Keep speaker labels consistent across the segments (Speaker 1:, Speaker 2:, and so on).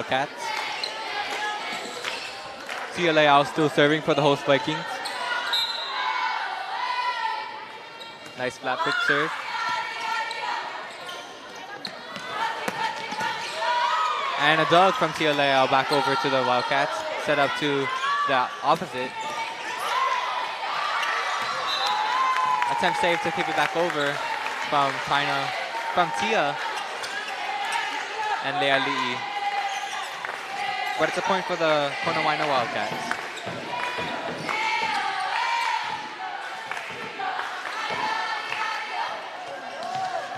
Speaker 1: Cats. CLAO still serving for the host Vikings. Nice flat foot serve. And a dunk from CLAO back over to the Wildcats. Set up to the opposite. Attempt save to kick it back over from Tia and Leali'i. But it's a point for the Konawaena Wildcats.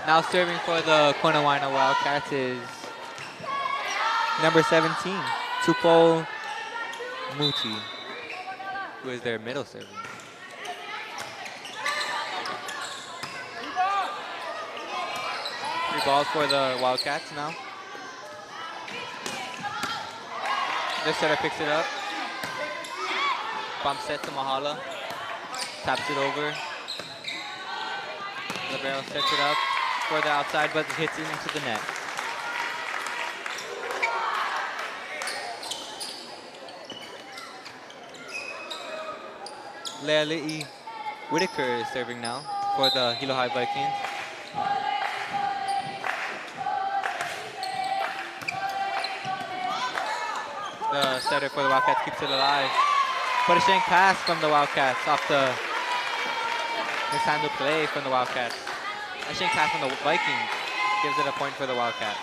Speaker 1: Now serving for the Konawaena Wildcats is number 17, Tupo Muti, who is their middle server. Three balls for the Wildcats now. This setter picks it up. Bump set to Mahala. Taps it over. Libero sets it up for the outside, but it hits it into the net. Leali'i Whitaker is serving now for the Hilo High Vikings. The setter for the Wildcats keeps it alive. But a shank pass from the Wildcats off the mishandled play from the Wildcats. A shank pass from the Vikings gives it a point for the Wildcats.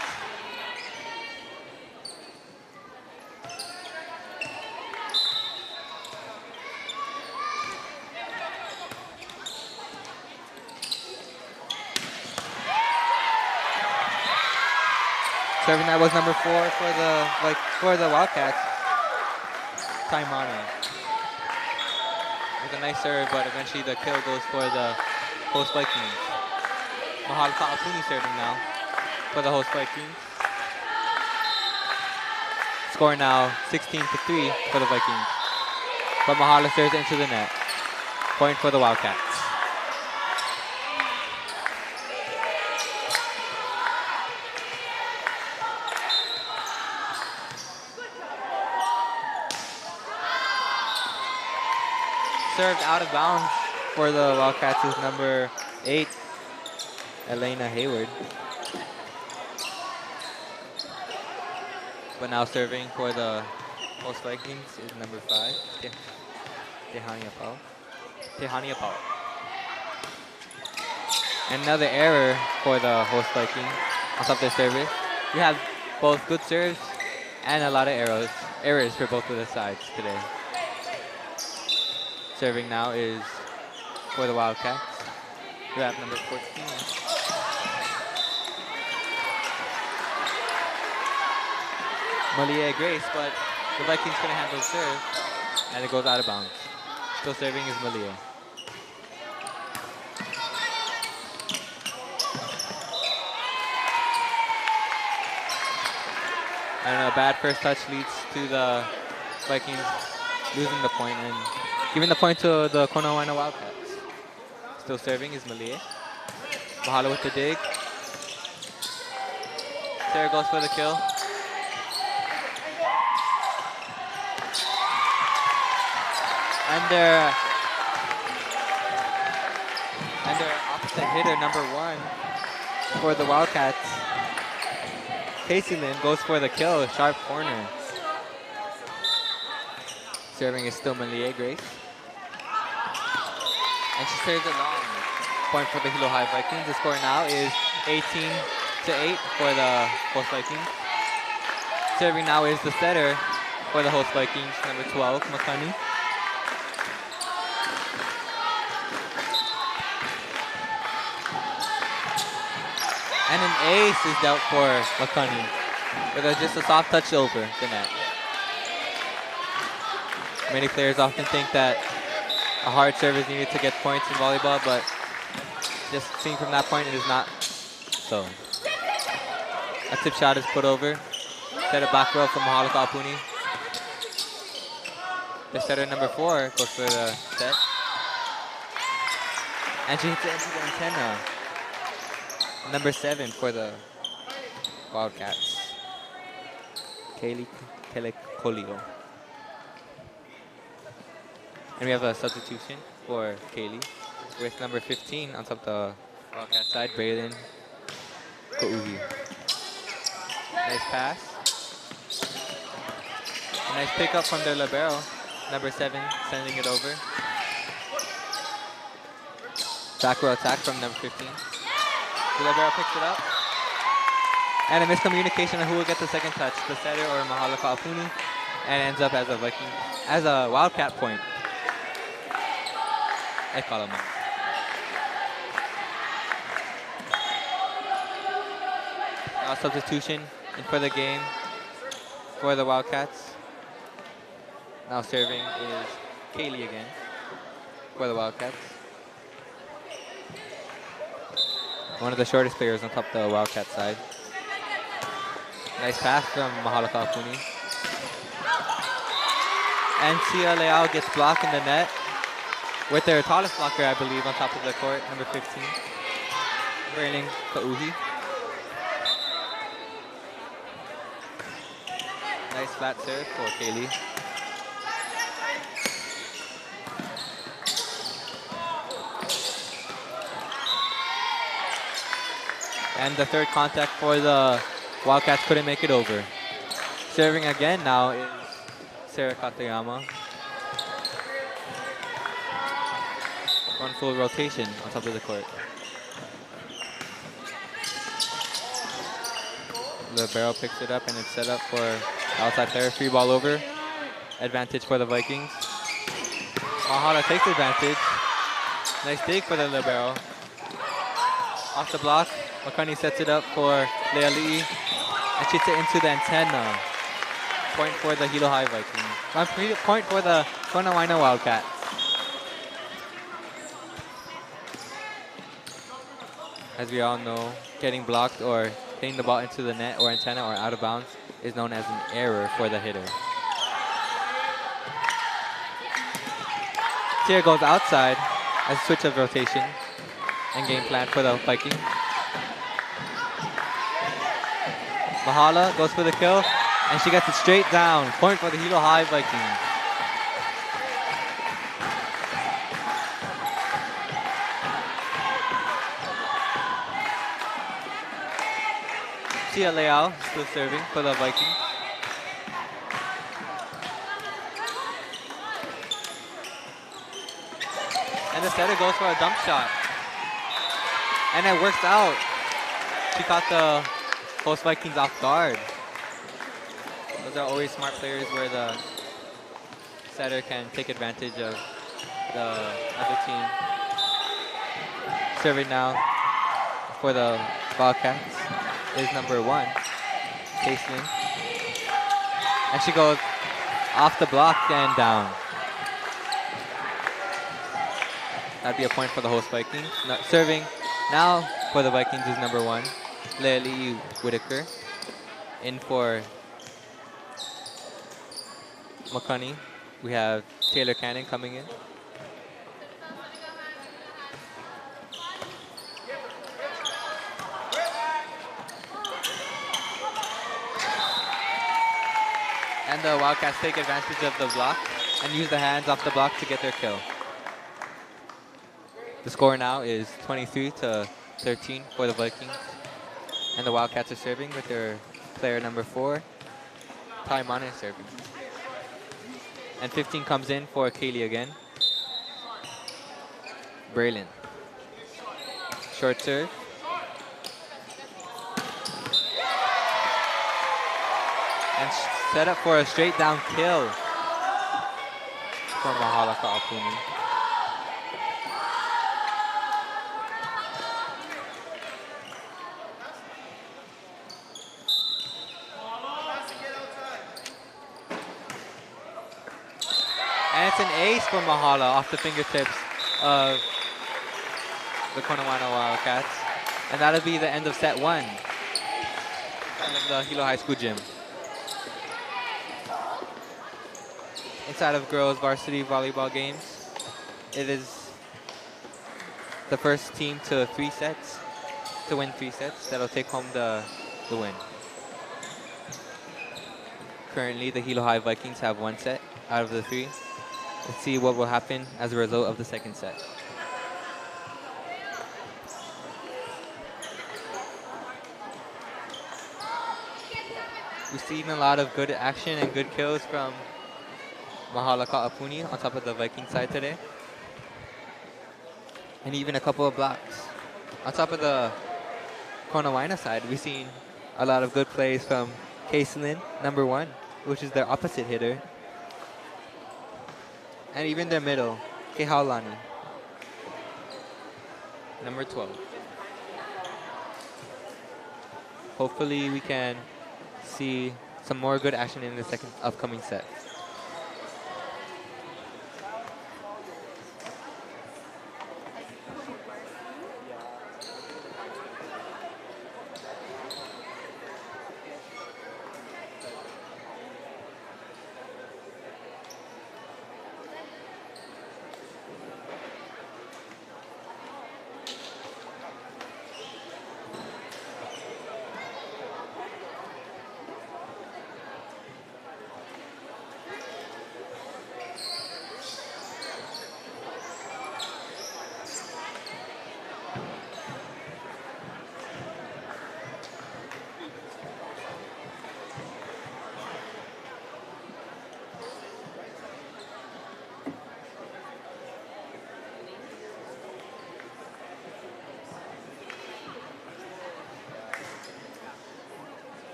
Speaker 1: Serving that was number 4 for the Wildcats. Taimane. With a nice serve, but eventually the kill goes for the host Vikings. Mahal Ka'apuni serving now for the host Vikings. Score now 16-3 for the Vikings. But Mahala serves into the net. Point for the Wildcats. Served out of bounds for the Wildcats is number 8, Elena Hayward. But now serving for the host Vikings is number 5, Tehani Apau. Another error for the host Vikings on top of their service. We have both good serves and a lot of errors for both of the sides today. Serving now is for the Wildcats. We have number 14. Malia Grace, but the Vikings couldn't handle the serve, and it goes out of bounds. Still serving is Malia. And a bad first touch leads to the Vikings losing the point and giving the point to the Konawaena Wildcats. Still serving is Malia. Mahala with the dig. Sarah goes for the kill. And their opposite hitter, number 1 for the Wildcats, Casey Lynn, goes for the kill, sharp corner. Serving is still Malia Grace. And she serves it long. Point for the Hilo High Vikings. The score now is 18-8 for the host Vikings. Serving now is the setter for the host Vikings, number 12, Makani. And an ace is dealt for Makani with just a soft touch over the net. Many players often think that a hard serve is needed to get points in volleyball, but just seeing from that point, it is not so. A tip shot is put over. Set a back row from Mahala Ka'apuni. The setter number 4 goes for the set. And she hits it into the antenna. Number 7 for the Wildcats. Kaylee Telecolio. And we have a substitution for Kaylee with number 15 on top of the Wildcat side, Braylon Kouhi. Nice pass. A nice pickup from their libero, number 7, sending it over. Back row attack from number 15. The libero picks it up. And a miscommunication on who will get the second touch, the setter or Mahala Kaapuni, and ends up as a Wildcat point. I call him. Now substitution in for the game for the Wildcats. Now serving is Kaylee again for the Wildcats. One of the shortest players on top of the Wildcat side. Nice pass from Mahala Kaapuni. And Tia Leao gets blocked in the net with their tallest blocker, I believe, on top of the court, number 15, Braylon Kouhi. Nice flat serve for Kaylee. And the third contact for the Wildcats couldn't make it over. Serving again now is Sarah Katayama. One full rotation on top of the court. The barrel picks it up and it's set up for outside player. Free ball over. Advantage for the Vikings. Mahala takes advantage. Nice dig for the libero. Off the block, Makani sets it up for Leali'i and shoots it into the antenna. Point for the Hilo High Vikings. Point for the Konawaena Wildcats. As we all know, getting blocked or hitting the ball into the net or antenna or out of bounds is known as an error for the hitter. Tia goes outside as a switch of rotation and game plan for the Vikings. Mahala goes for the kill and she gets it straight down. Point for the Hilo High Vikings. Tia Leao still serving for the Vikings. And the setter goes for a dump shot. And it works out. She caught the host Vikings off guard. Those are always smart players where the setter can take advantage of the other team. Serving now for the Wildcats is number 1, Caitlin. And she goes off the block and down. That'd be a point for the host Vikings. Serving now for the Vikings is number 1, Leali'i Whitaker. In for Makani, we have Taylor Cannon coming in. And the Wildcats take advantage of the block and use the hands off the block to get their kill. The score now is 23-13 for the Vikings. And the Wildcats are serving with their player number 4, Taimane serving. And 15 comes in for Kaylee again. Braylon. Short serve. And set up for a straight down kill from Mahala Kaapuni. And it's an ace for Mahala off the fingertips of the Konawaena Wildcats. And that'll be the end of set 1 of the Hilo High School gym. Inside of girls varsity volleyball games, it is the first team to win 3 sets that'll take home the win. Currently, the Hilo High Vikings have 1 set out of the 3. Let's see what will happen as a result of the second set. We've seen a lot of good action and good kills from Mahala Ka'apuni on top of the Viking side today. And even a couple of blocks. On top of the Konawaena side, we've seen a lot of good plays from Kaislin, number 1, which is their opposite hitter. And even their middle, Kehaulani, number 12. Hopefully we can see some more good action in the second upcoming set.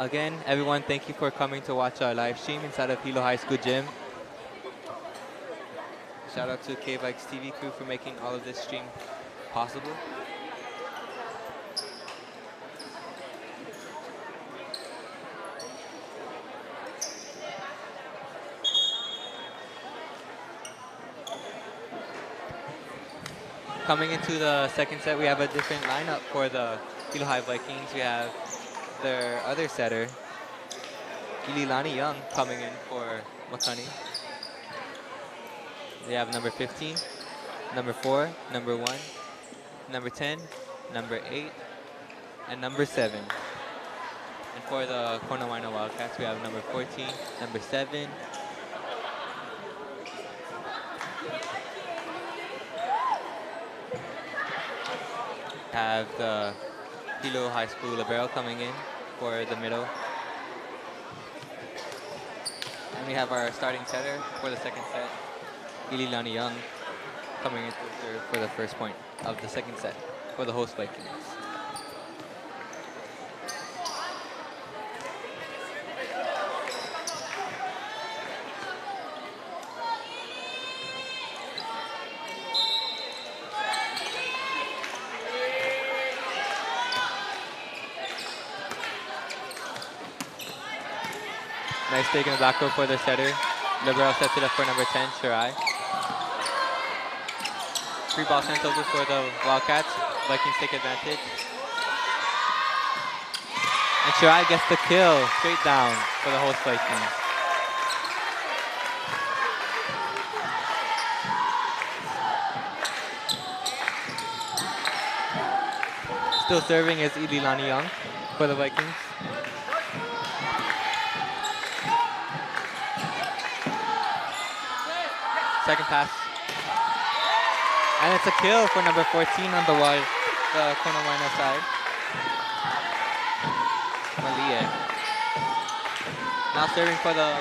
Speaker 1: Again, everyone, thank you for coming to watch our live stream inside of Hilo High School Gym. Shout out to K-Vikes TV crew for making all of this stream possible. Coming into the second set, we have a different lineup for the Hilo High Vikings. We have their other setter, Ililani Young, coming in for Makani. They have number 15, number 4, number 1, number 10, number 8, and number 7. And for the Konawaena Wildcats, we have number 14, number 7, have the Hilo High School Libero coming in for the middle. And we have our starting setter for the second set, Ililani Young, coming into the third for the first point of the second set for the host Vikings. Nice take in the back row for the setter. Libero sets it up for number 10, Shirai. Free ball sent over for the Wildcats. Vikings take advantage. And Shirai gets the kill straight down for the host Vikings. Still serving is Ililani Young for the Vikings. Second pass. And it's a kill for number 14 on the Konawaena side. Malie. Now serving for the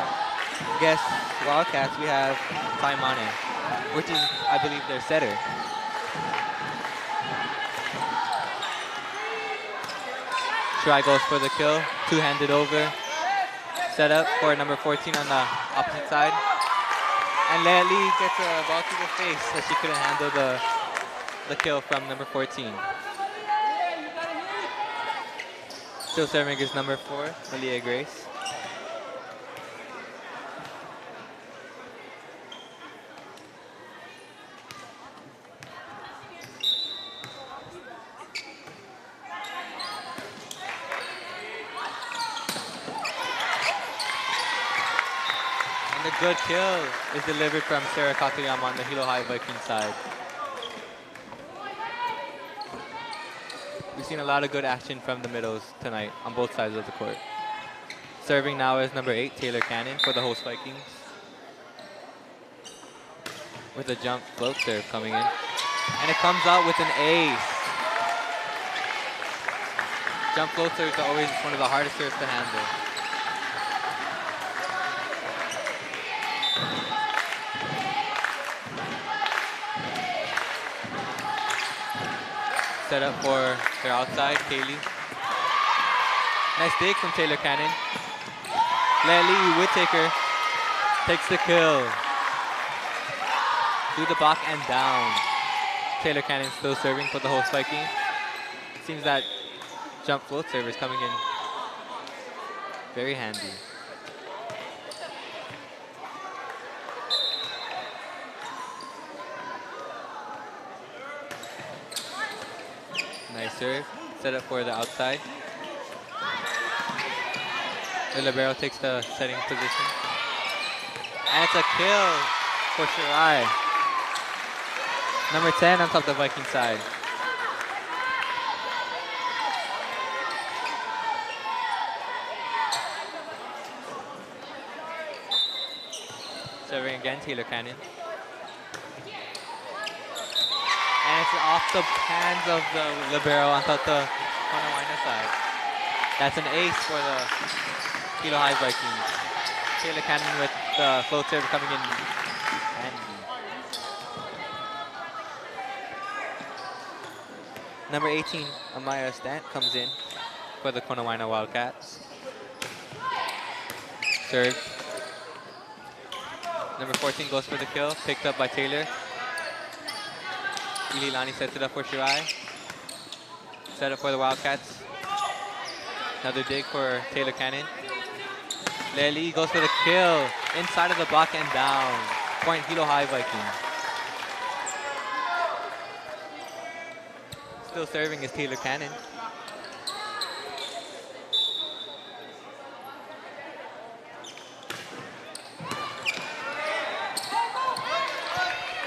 Speaker 1: guest Wildcats, we have Taimane, which is, I believe, their setter. Shirai goes for the kill, two-handed over. Set up for number 14 on the opposite side. And Leali gets a ball to the face as she couldn't handle the kill from number 14. Still serving is number 4, Malia Grace. And a good kill is delivered from Sarah Katayama on the Hilo High Viking side. We've seen a lot of good action from the middles tonight on both sides of the court. Serving now is number 8, Taylor Cannon for the host Vikings. With a jump float serve coming in. And it comes out with an ace. Jump float serves are always one of the hardest serves to handle. Set up for their outside, Kaylee. Nice dig from Taylor Cannon. Leali Whittaker takes the kill. Through the block and down. Taylor Cannon still serving for the host Viking. Seems that jump float serve is coming in very handy. Nice serve. Set up for the outside. The libero takes the setting position. And it's a kill for Shirai. Number 10 on top of the Viking side. Serving again, Taylor Cannon. And it's off the hands of the libero on top of the Konawaena side. That's an ace for the Hilo High Vikings. Taylor Cannon with the float serve coming in handy. Number 18, Amaya Stant comes in for the Konawaena Wildcats. Serve. Number 14 goes for the kill, picked up by Taylor. Ililani sets it up for Shirai. Set up for the Wildcats. Another dig for Taylor Cannon. Leali goes for the kill. Inside of the block and down. Point Hilo High Viking. Still serving is Taylor Cannon.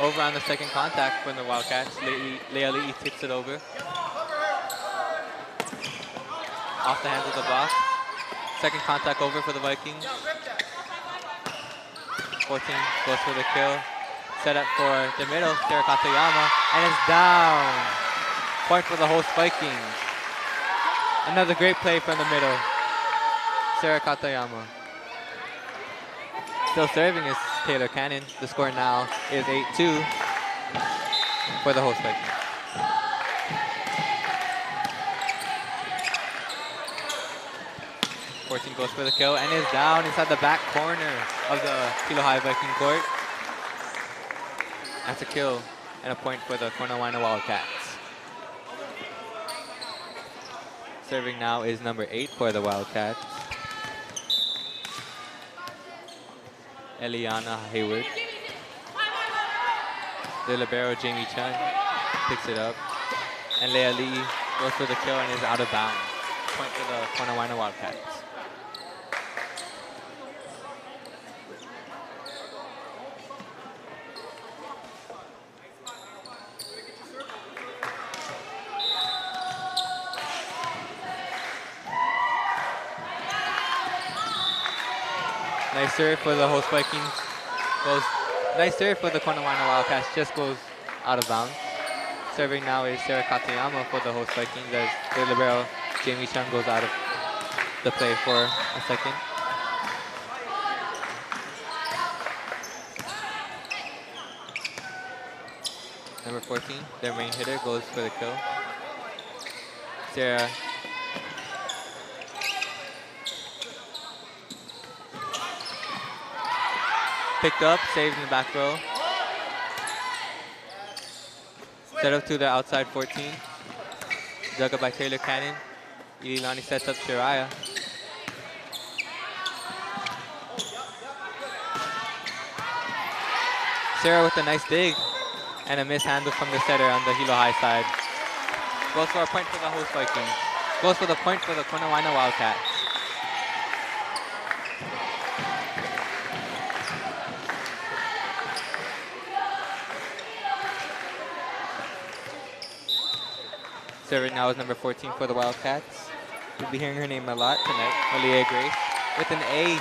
Speaker 1: Over on the second contact from the Wildcats. Leali tips it over. Off the hands of the block. Second contact over for the Vikings. 14 goes for the kill. Set up for the middle, Sarah Katayama, and it's down. Point for the host Vikings. Another great play from the middle, Sarah Katayama. Still serving is Taylor Cannon. The score now is 8-2 for the host Vikings. Fourteen goes for the kill and is down inside the back corner of the Hilo High Viking court. That's a kill and a point for the Konawaena Wildcats. Serving now is number 8 for the Wildcats, Eliana Hayward. The libero, Jamie Chun, picks it up. And Leia Lee goes for the kill and is out of bounds. Point for the Konawaena Wildcats. Nice serve for the host Vikings. Nice serve for the Konawaena Wildcats. Just goes out of bounds. Serving now is Sarah Katayama for the host Vikings as the libero Jamie Chung goes out of the play for a second. Number 14, their main hitter, goes for the kill. Sarah Picked up, saved in the back row. Set up to the outside 14. Dug up by Taylor Cannon. Ililani sets up Shiraya. Sarah with a nice dig and a mishandle from the setter on the Hilo High side. Goes for a point for the host Vikings. Goes for the point for the Konawaena Wildcats. Serving now is number 14 for the Wildcats. We'll be hearing her name a lot tonight, Malia Grace, with an ace.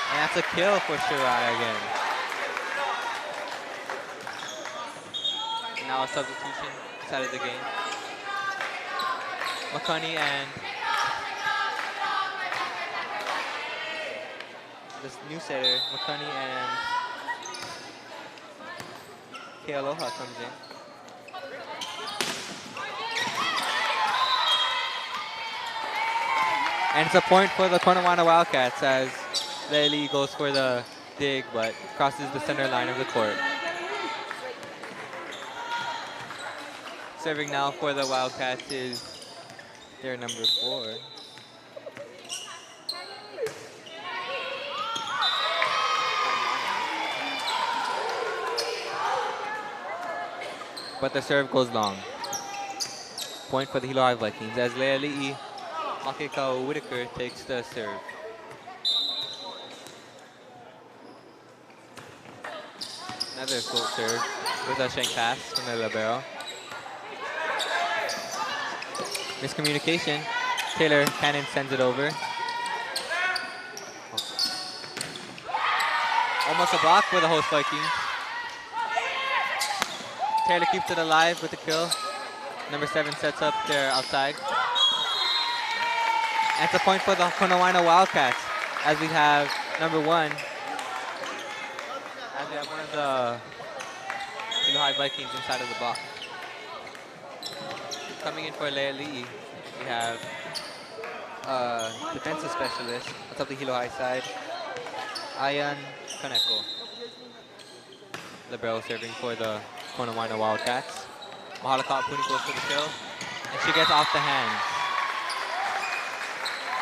Speaker 1: And that's a kill for Shirai again. And now a substitution inside of the game. McConney and this new setter, McConney and Kealoha comes in. And it's a point for the Konawaena Wildcats as Leili goes for the dig but crosses the center line of the court. Serving now for the Wildcats is their number 4. But the serve goes long. Point for the Hilo High Vikings as Leali'i Makekau Whitaker takes the serve. Another float serve with a shank pass from the libero. Miscommunication. Taylor Cannon sends it over. Almost a block for the host Vikings. Taylor keeps it alive with the kill. Number 7 sets up there outside. And it's a point for the Konawaena Wildcats as we have number 1. As we have one of the Hilo High Vikings inside of the box. Coming in for Leali'i, we have defensive specialist. What's up the Hilo High side? Ayan Kaneko. Libero serving for the Konawaena Wildcats. Mahalaka Apuni goes for the kill. And she gets off the hands.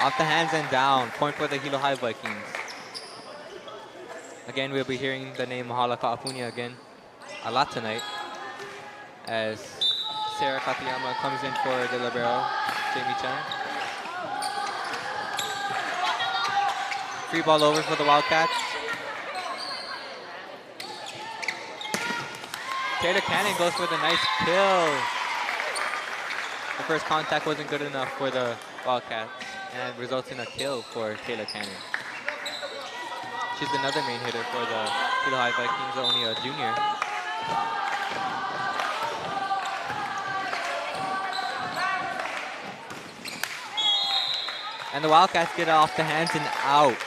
Speaker 1: Off the hands and down. Point for the Hilo High Vikings. Again, we'll be hearing the name Mahalaka Apuni again a lot tonight. As Sarah Katayama comes in for the libero, Jamie Chung. Free ball over for the Wildcats. Taylor Cannon goes for the nice kill. The first contact wasn't good enough for the Wildcats and results in a kill for Taylor Cannon. She's another main hitter for the Hilo High Vikings, only a junior. And the Wildcats get it off the hands and out.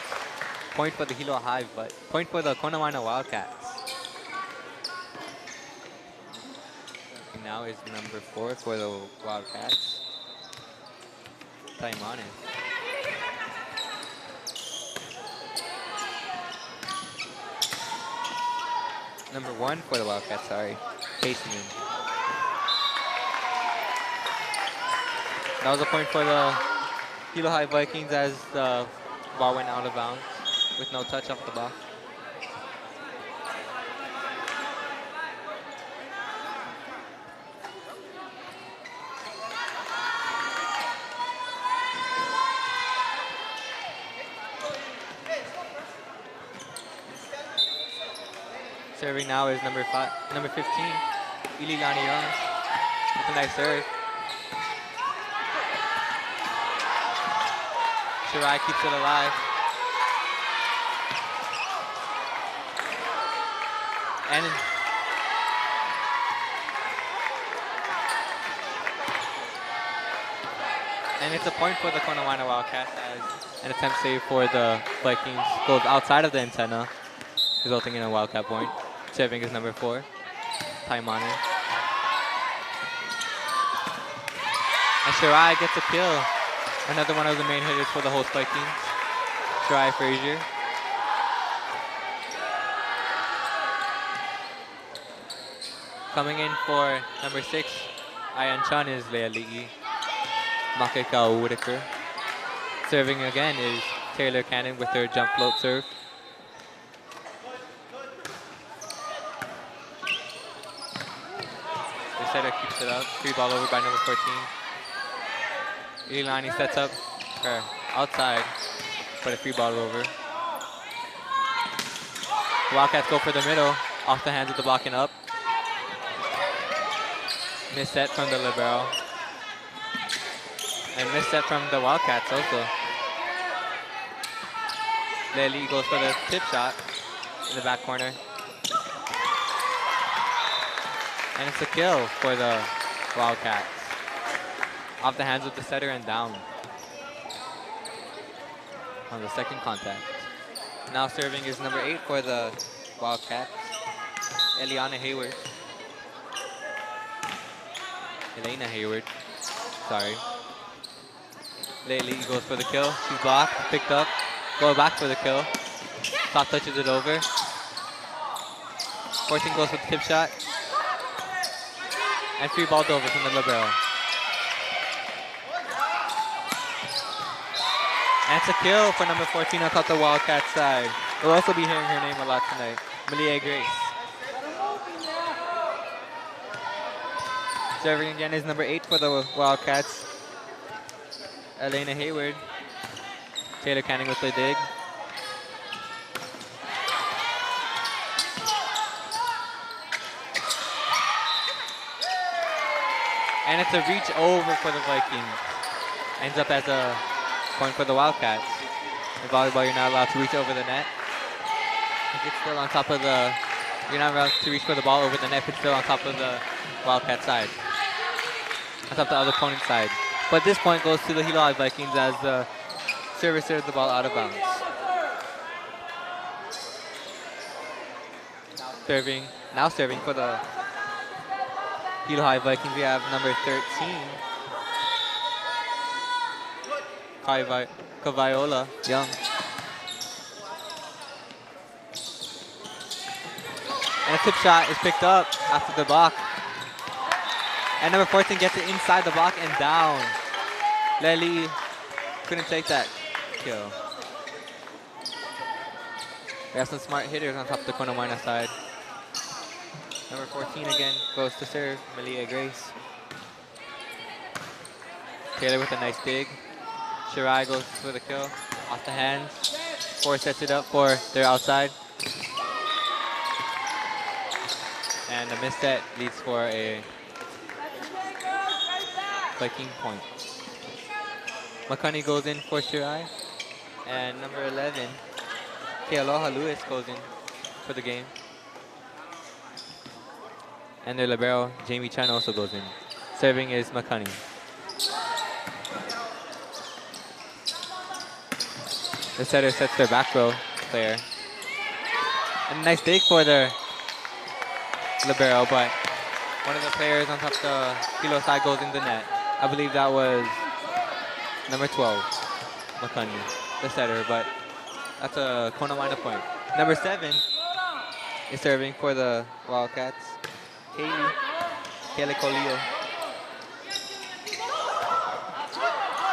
Speaker 1: Point for the Hilo High, but point for the Konawaena Wildcats. And now is number 4 for the Wildcats. Taimane. Number 1 for the Wildcats, sorry. Pacing in. That was a point for the Hilo High Vikings as the ball went out of bounds with no touch off the ball. Serving now is number 15, Ililani Young with a nice serve. Shirai keeps it alive. And it's a point for the Konawaena Wildcats as an attempt save for the Vikings goes outside of the antenna. resulting in a wildcat point. Serving is number 4, Taimani. And Shirai gets a kill. Another one of the main hitters for the host Vikings. Shirai Frazier. Coming in for number 6, Ayan Chan is Leali'i. Makikao Whitaker. Serving again is Taylor Cannon with her jump float serve. The setter keeps it up. Free ball over by number 14. Ilani sets up her outside, but a free ball over. Wildcats go for the middle, off the hands of the block and up. Miss set from the libero. And miss set from the Wildcats also. Leali'i goes for the tip shot in the back corner. And it's a kill for the Wildcats. Off the hands of the setter and down on the second contact. Now serving is number 8 for the Wildcats, Elena Hayward, sorry. Leali'i goes for the kill. She's blocked, picked up, go back for the kill. Top touches it over. 14 goes for the tip shot. And free balled over from the libero. And it's a kill for number 14 on top of the Wildcat side. We'll also be hearing her name a lot tonight, Malia Grace. Serving again is number 8 for the Wildcats, Elena Hayward. Taylor Canning with the dig. And it's a reach over for the Vikings. Ends up as a point for the Wildcats. In volleyball, you're not allowed to reach over the net. If it's still on top of the, you're not allowed to reach for the ball over the net if it's still on top of the Wildcat side. On top of the other opponent's side. But this point goes to the Hilo High Vikings as the server serves the ball out of bounds. Now serving for the Hilo High Vikings, we have number 13, Kavaiola Young. And a tip shot is picked up after the block. And number 14 gets it inside the block and down. Leali'i couldn't take that kill. We have some smart hitters on top of the Konawaena side. Number 14 again goes to serve, Malia Grace. Taylor with a nice dig. Shirai goes for the kill, off the hands. 4 sets it up for their outside. And the misset leads for a Viking point. Makani goes in for Shirai. And number 11, Kealoha Lewis goes in for the game. And their libero, Jamie Chan, also goes in. Serving is Makani. The setter sets their back row player. And a nice dig for their libero, but one of the players on top of the Hilo side goes in the net. I believe that was number 12, Makani, the setter, but that's a Konawaena point. Number 7 is serving for the Wildcats, Kaylee Colio.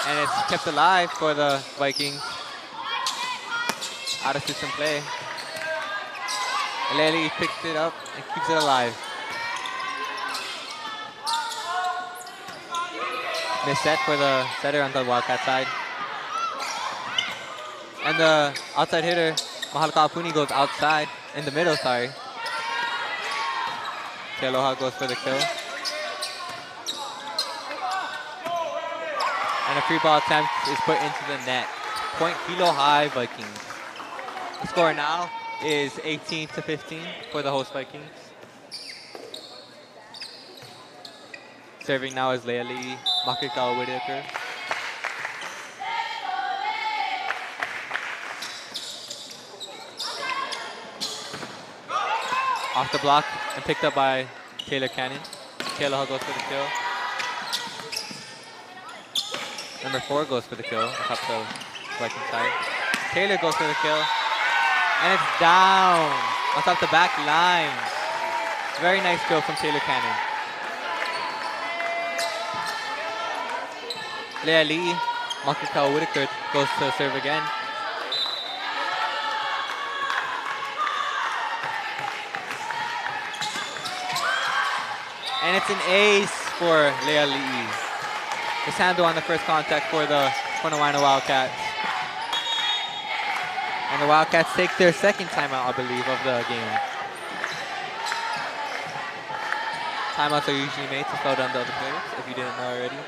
Speaker 1: And it's kept alive for the Vikings. Out of system play. Leali'i picks it up and keeps it alive. Miss set for the setter on the Wildcat side. And the outside hitter, Mahal Kaapuni, goes outside, in the middle, sorry. Kealoha goes for the kill. And a free ball attempt is put into the net. Point Hilo High Vikings. The score now is 18-15 for the host Vikings. Serving now is Leali'i Makikawa Whitaker. Off the block and picked up by Taylor Cannon. Kealoha goes for the kill. Number 4 goes for the kill up the Viking side. Taylor goes for the kill. And it's down on top the back line. Very nice kill from Taylor Cannon. Leah Lee, Makikawa Whitaker goes to serve again. And it's an ace for Leah Lee. Mishandle on the first contact for the Konawaena Wildcats. And the Wildcats take their second timeout, I believe, of the game. Timeouts are usually made to slow down the other players, if you didn't know already.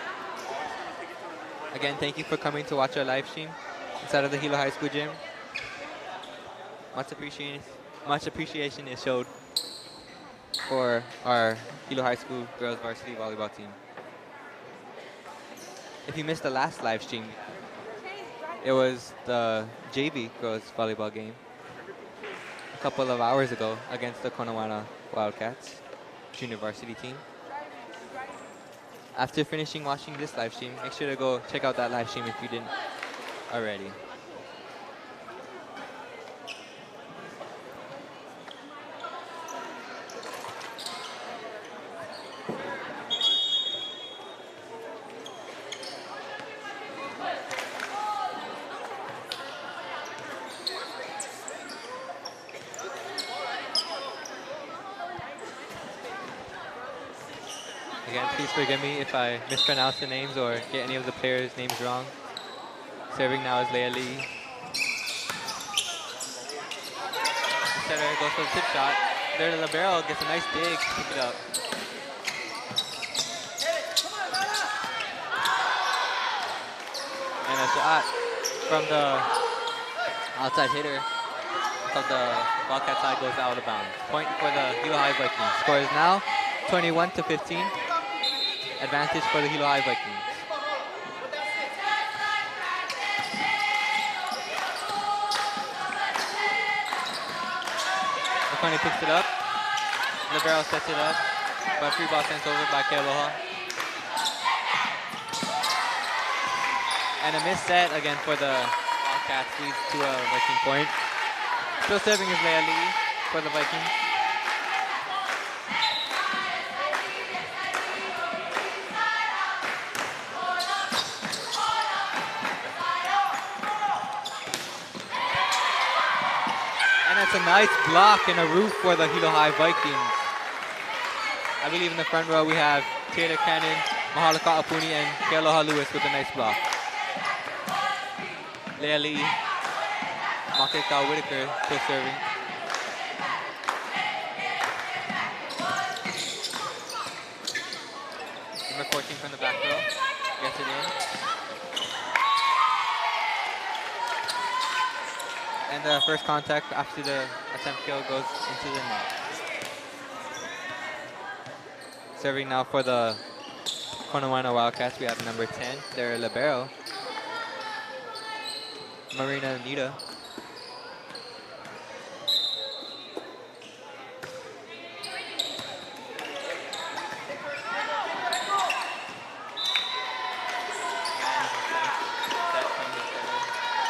Speaker 1: Again, thank you for coming to watch our live stream inside of the Hilo High School gym. Much appreciation is showed for our Hilo High School girls varsity volleyball team. If you missed the last live stream, it was the JV girls volleyball game a couple of hours ago against the Konawaena Wildcats junior varsity team. After finishing watching this live stream, make sure to go check out that live stream if you didn't already. Again, please forgive me if I mispronounce the names or get any of the players' names wrong. Serving now is Leah Lee. Setter goes for the tip shot. There, the libero gets a nice dig to pick it up. And a shot from the outside hitter. So the Wildcat side goes out of bounds. Point for the Hilo High Vikings. Score is now 21-15. Advantage for the Hilo High Vikings. McCartney picks it up. Libero sets it up. But free ball sent over by Kealoha. And a missed set again for the Wildcats, leads to a Viking point. Still serving is Leah Lee for the Vikings. That's a nice block and a roof for the Hilo High Vikings. I believe in the front row we have Taylor Cannon, Mahalaka Apuni, and Kealoha Lewis with a nice block. Leah Lee, Makikawa Whitaker still serving. Number 14 from the back row, gets it in. And the first contact after the attempt kill goes into the net. Serving now for the Konawaena Wildcats, we have number 10, their libero, Marina Nita.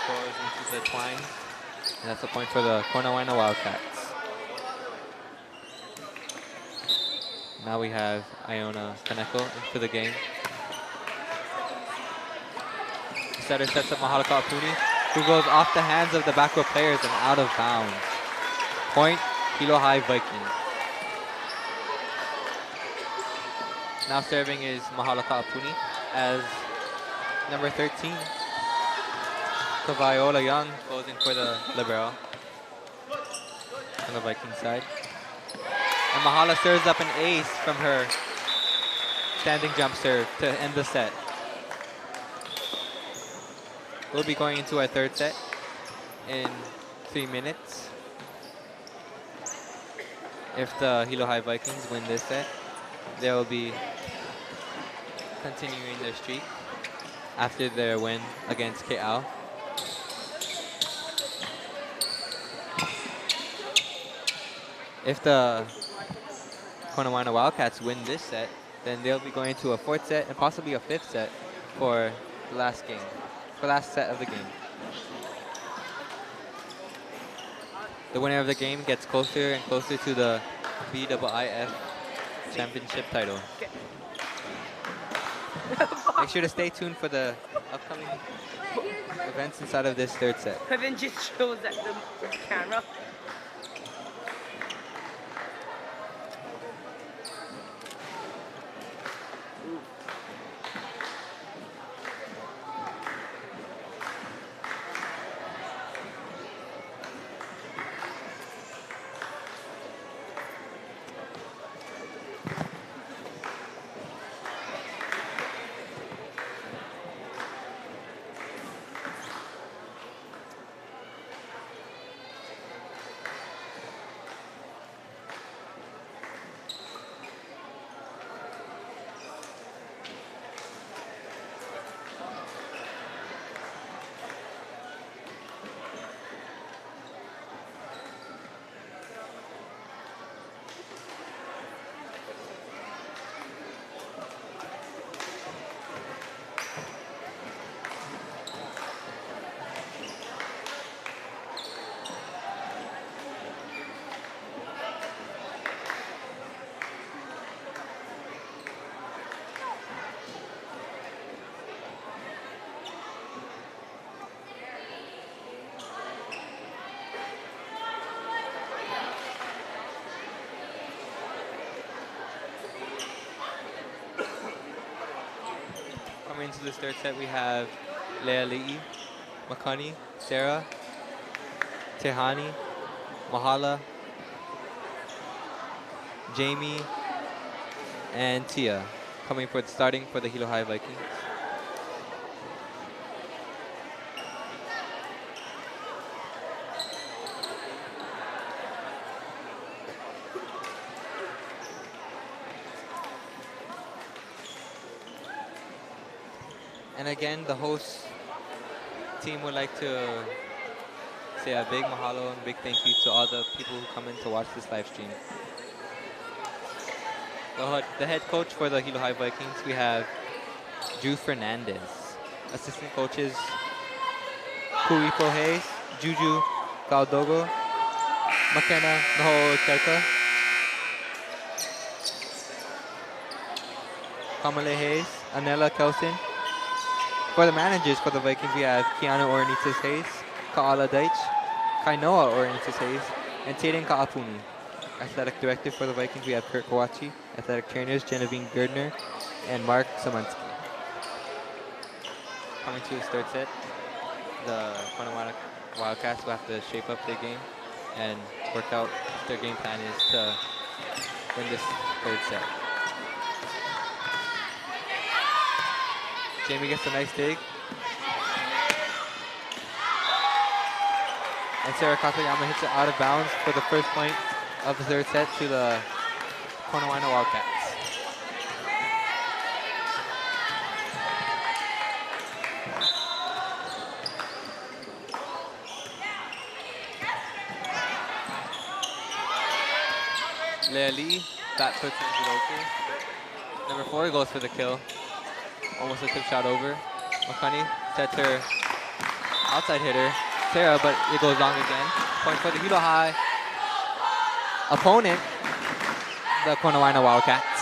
Speaker 1: Goes into the twine. And that's a point for the Konawaena Wildcats. Now we have Iona Kaneko into the game. Setter sets up Mahalaka Apuni, who goes off the hands of the back row players and out of bounds. Point, Hilo High Vikings. Now serving is Mahalaka Apuni as number 13. So Viola Young goes in for the libero on the Viking side. And Mahala serves up an ace from her standing jump serve to end the set. We'll be going into our third set in 3 minutes. If the Hilo High Vikings win this set, they will be continuing their streak after their win against Ke'au. If the Konawaena Wildcats win this set, then they'll be going to a fourth set and possibly a fifth set for the last game, for last set of the game. The winner of the game gets closer and closer to the BIIF championship title. Make sure to stay tuned for the upcoming events inside of this third set.
Speaker 2: And then just shows at the camera.
Speaker 1: Coming into this third set, we have Leali'i, Makani, Sarah, Tehani, Mahala, Jamie, and Tia coming for starting for the Hilo High Vikings. And again, the host team would like to say a big mahalo and big thank you to all the people who come in to watch this live stream. The head coach for the Hilo High Vikings, we have Drew Fernandez. Assistant coaches, Kuipo Hayes, Juju Caldogo, McKenna Noho Kelka, Kamale Hayes, Anela Kelson. For the managers for the Vikings, we have Keanu Ornitis Hayes, Kaala Deitch, Kainoa Ornitis Hayes, and Taden Kaapuni. Athletic director for the Vikings, we have Kurt Kawachi. Athletic trainers, Genevieve Gerdner and Mark Samansky. Coming to his third set, the Konawaena Wildcats will have to shape up their game and work out what their game plan is to win this third set. Jamie gets a nice dig. And Sarah Katayama hits it out of bounds for the first point of the third set to the Konawaena Wildcats. Leali'i, that puts it over. Number 4 goes for the kill. Almost a tip shot over. Makani sets her outside hitter, Sarah, but it goes long again. Point for the Hilo High opponent, the Konawaena Wildcats.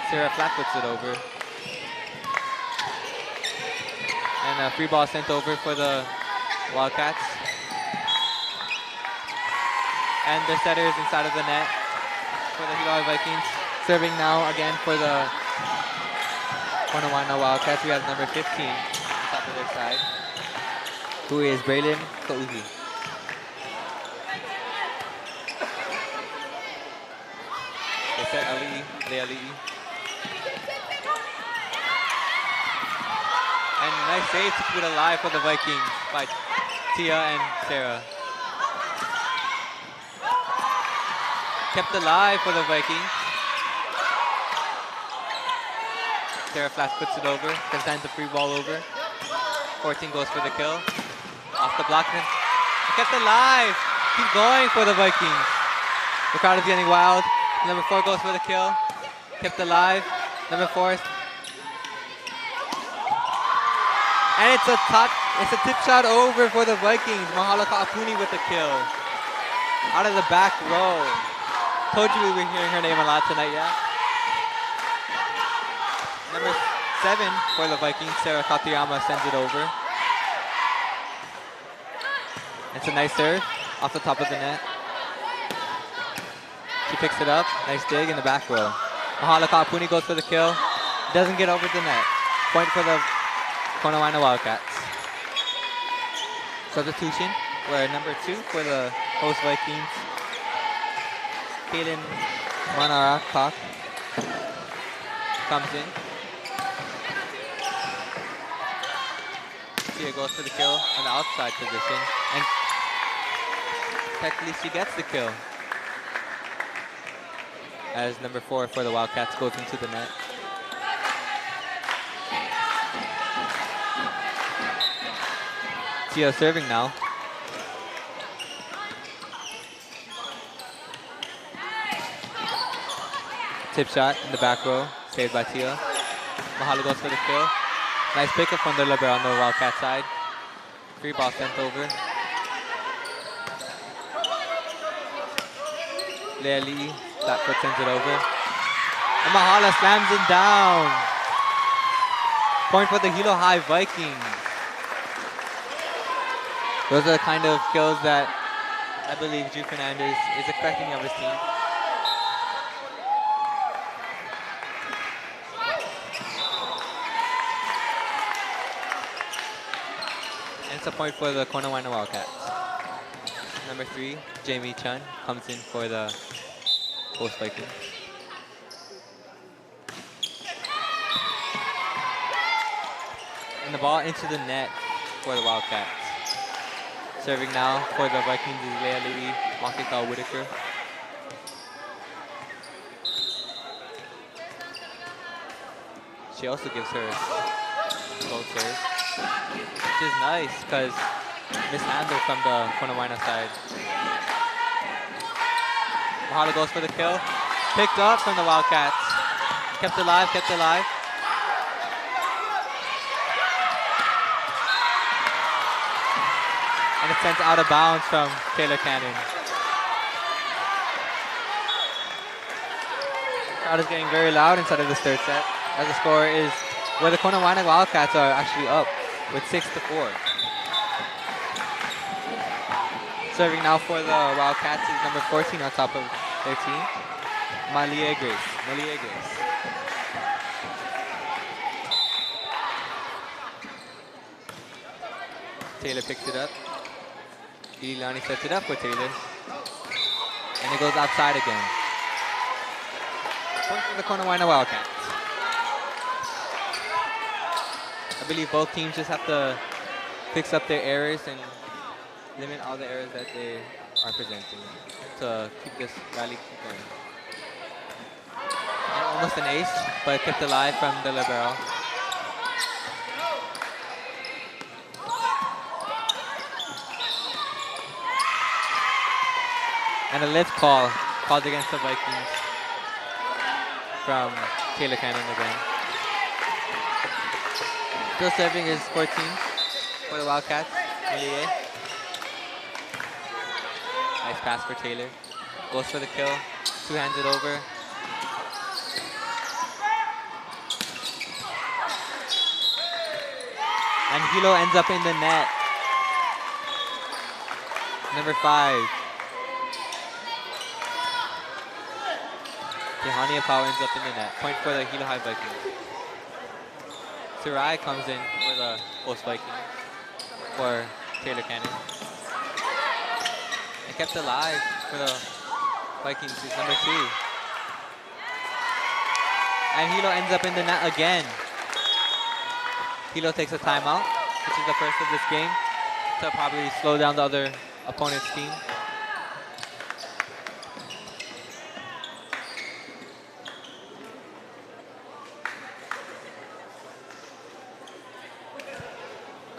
Speaker 1: Sarah flat puts it over. And a free ball sent over for the Wildcats. And the setters inside of the net for the Hilo High Vikings. Serving now again for the Konawaena Wildcats. We have number 15 on top of their side, who is Braylon Kauhi. They set Leali'i. And nice save to keep it alive for the Vikings by Tia and Sarah. Kept alive for the Vikings. Sarah Flash puts it over. Then sends the free ball over. 14 goes for the kill. Off the block. Then kept it alive. Keep going for the Vikings. The crowd is getting wild. Number 4 goes for the kill. Kept alive. Number 4. And it's a tip shot over for the Vikings. Mahala Kaapuni with the kill. Out of the back row. Told you we were hearing her name a lot tonight, yeah? Number 7 for the Vikings, Sarah Katayama sends it over. It's a nice serve off the top of the net. She picks it up. Nice dig in the back row. Mahala Kaapuni goes for the kill. Doesn't get over the net. Point for the Konawaena Wildcats. Substitution, where number 2 for the host Vikings, Kaden Manarakak, comes in. Tia goes for the kill on the outside position, and technically she gets the kill. As number 4 for the Wildcats goes into the net. Tia serving now. Tip shot in the back row, saved by Tia. Mahala goes for the kill. Nice pickup from the libero on the Wildcat side. Free ball sent over. Leali, flat foot sends it over. And Mahala slams it down. Point for the Hilo High Vikings. Those are the kind of kills that I believe Drew Fernandez is expecting of his team. And it's a point for the Konawaena Wildcats. Number 3, Jamie Chun, comes in for the host Vikings. And the ball into the net for the Wildcats. Serving now for the Vikings is Leah Lee, Makita Whitaker. She also gives her goal serve, which is nice because mishandled from the Konawaena side. Mahala goes for the kill. Picked up from the Wildcats. Kept alive, kept alive. And it's sent out of bounds from Taylor Cannon. The crowd is getting very loud inside of this third set, as the score is where the Konawaena Wildcats are actually up with 6-4. Serving now for the Wildcats is number 14 on top of their team, Malia Grace. Malia Grace. Taylor picks it up. Ilani sets it up for Taylor. And it goes outside again. Point for the Konawaena Wildcats. I believe both teams just have to fix up their errors and limit all the errors that they are presenting to keep this rally going. And almost an ace, but kept alive from the libero. And a lift call called against the Vikings from Taylor Cannon again. Still serving is 14 for the Wildcats. Millier. Nice pass for Taylor. Goes for the kill. Two hands it over. And Hilo ends up in the net. Number 5. Tehania Pau ends up in the net. Point for the Hilo High Vikings. Sarai comes in for the host Vikings for Taylor Cannon. And kept alive for the Vikings is number 2. And Hilo ends up in the net again. Hilo takes a timeout, which is the first of this game, to probably slow down the other opponent's team.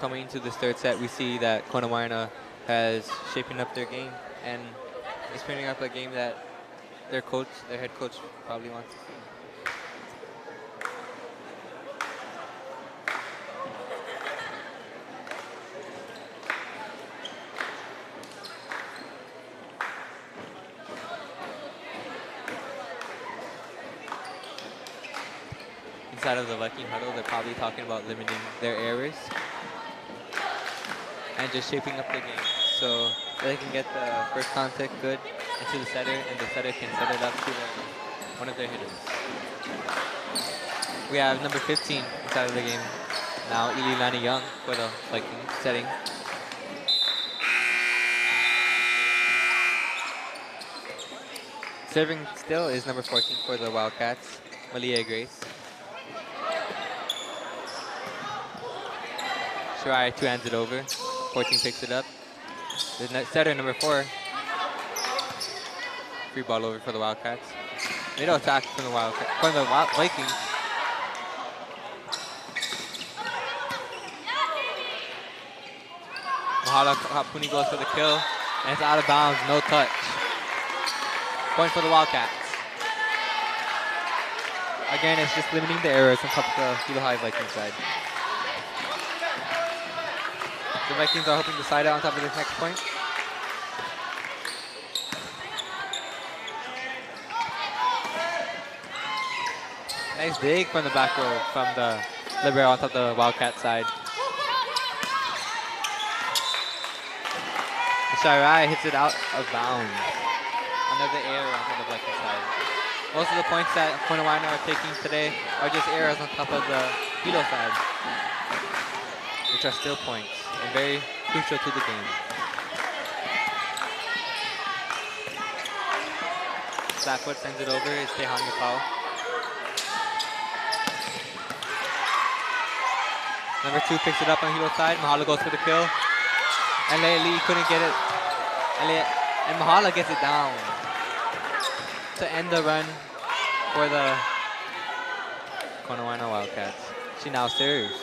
Speaker 1: coming into this third set, we see that Konawaena has shaping up their game and is putting up a game that their head coach, probably wants to see. Inside of the Viking huddle, they're probably talking about limiting their errors and just shaping up the game so they can get the first contact good into the setter, and the setter can set it up to one of their hitters. We have number 15 inside of the game now, Ililani Young for the Vikings setting. Serving still is number 14 for the Wildcats, Malia Grace. Shirai two-hands it over. 14 picks it up. The setter, number 4. Free ball over for the Wildcats. Middle attack from the Vikings. Mahala Kapuni goes for the kill, and it's out of bounds, no touch. Point for the Wildcats. Again, it's just limiting the errors on top of the Hilo High Viking side. The Vikings are hoping to side out on top of this next point. Nice dig from the back row from the libero on top of the Wildcat side. Shirai hits it out of bounds. Another error on the Viking side. Most of the points that Konawaena are taking today are just errors on top of the Hilo side, which are still points and very crucial to the game. Backfoot sends it over, it's Tehanya Pao. Number 2 picks it up on Hilo side, Mahala goes for the kill. And Lee couldn't get it. And Mahala gets it down to end the run for the Konawaena Wildcats. She now serves.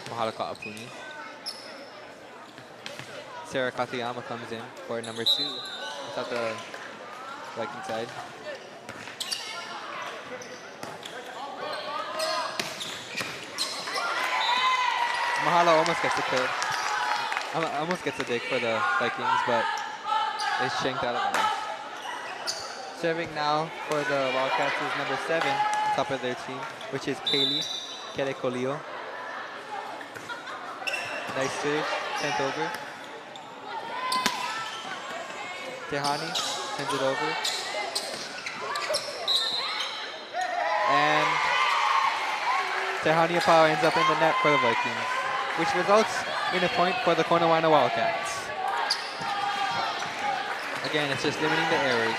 Speaker 1: Mahala Kaapuni. Sarah Katayama comes in for number 2. Without the Viking side. Mahala almost gets a kill. Almost gets a dig for the Vikings, but they shanked out of bounds. Serving now for the Wildcats is number 7, top of their team, which is Kaylee Kerekolio. Nice serve, sent over. Tehani sends it over. And Tehani Apao ends up in the net for the Vikings, which results in a point for the Konawaena Wildcats. Again, it's just limiting the errors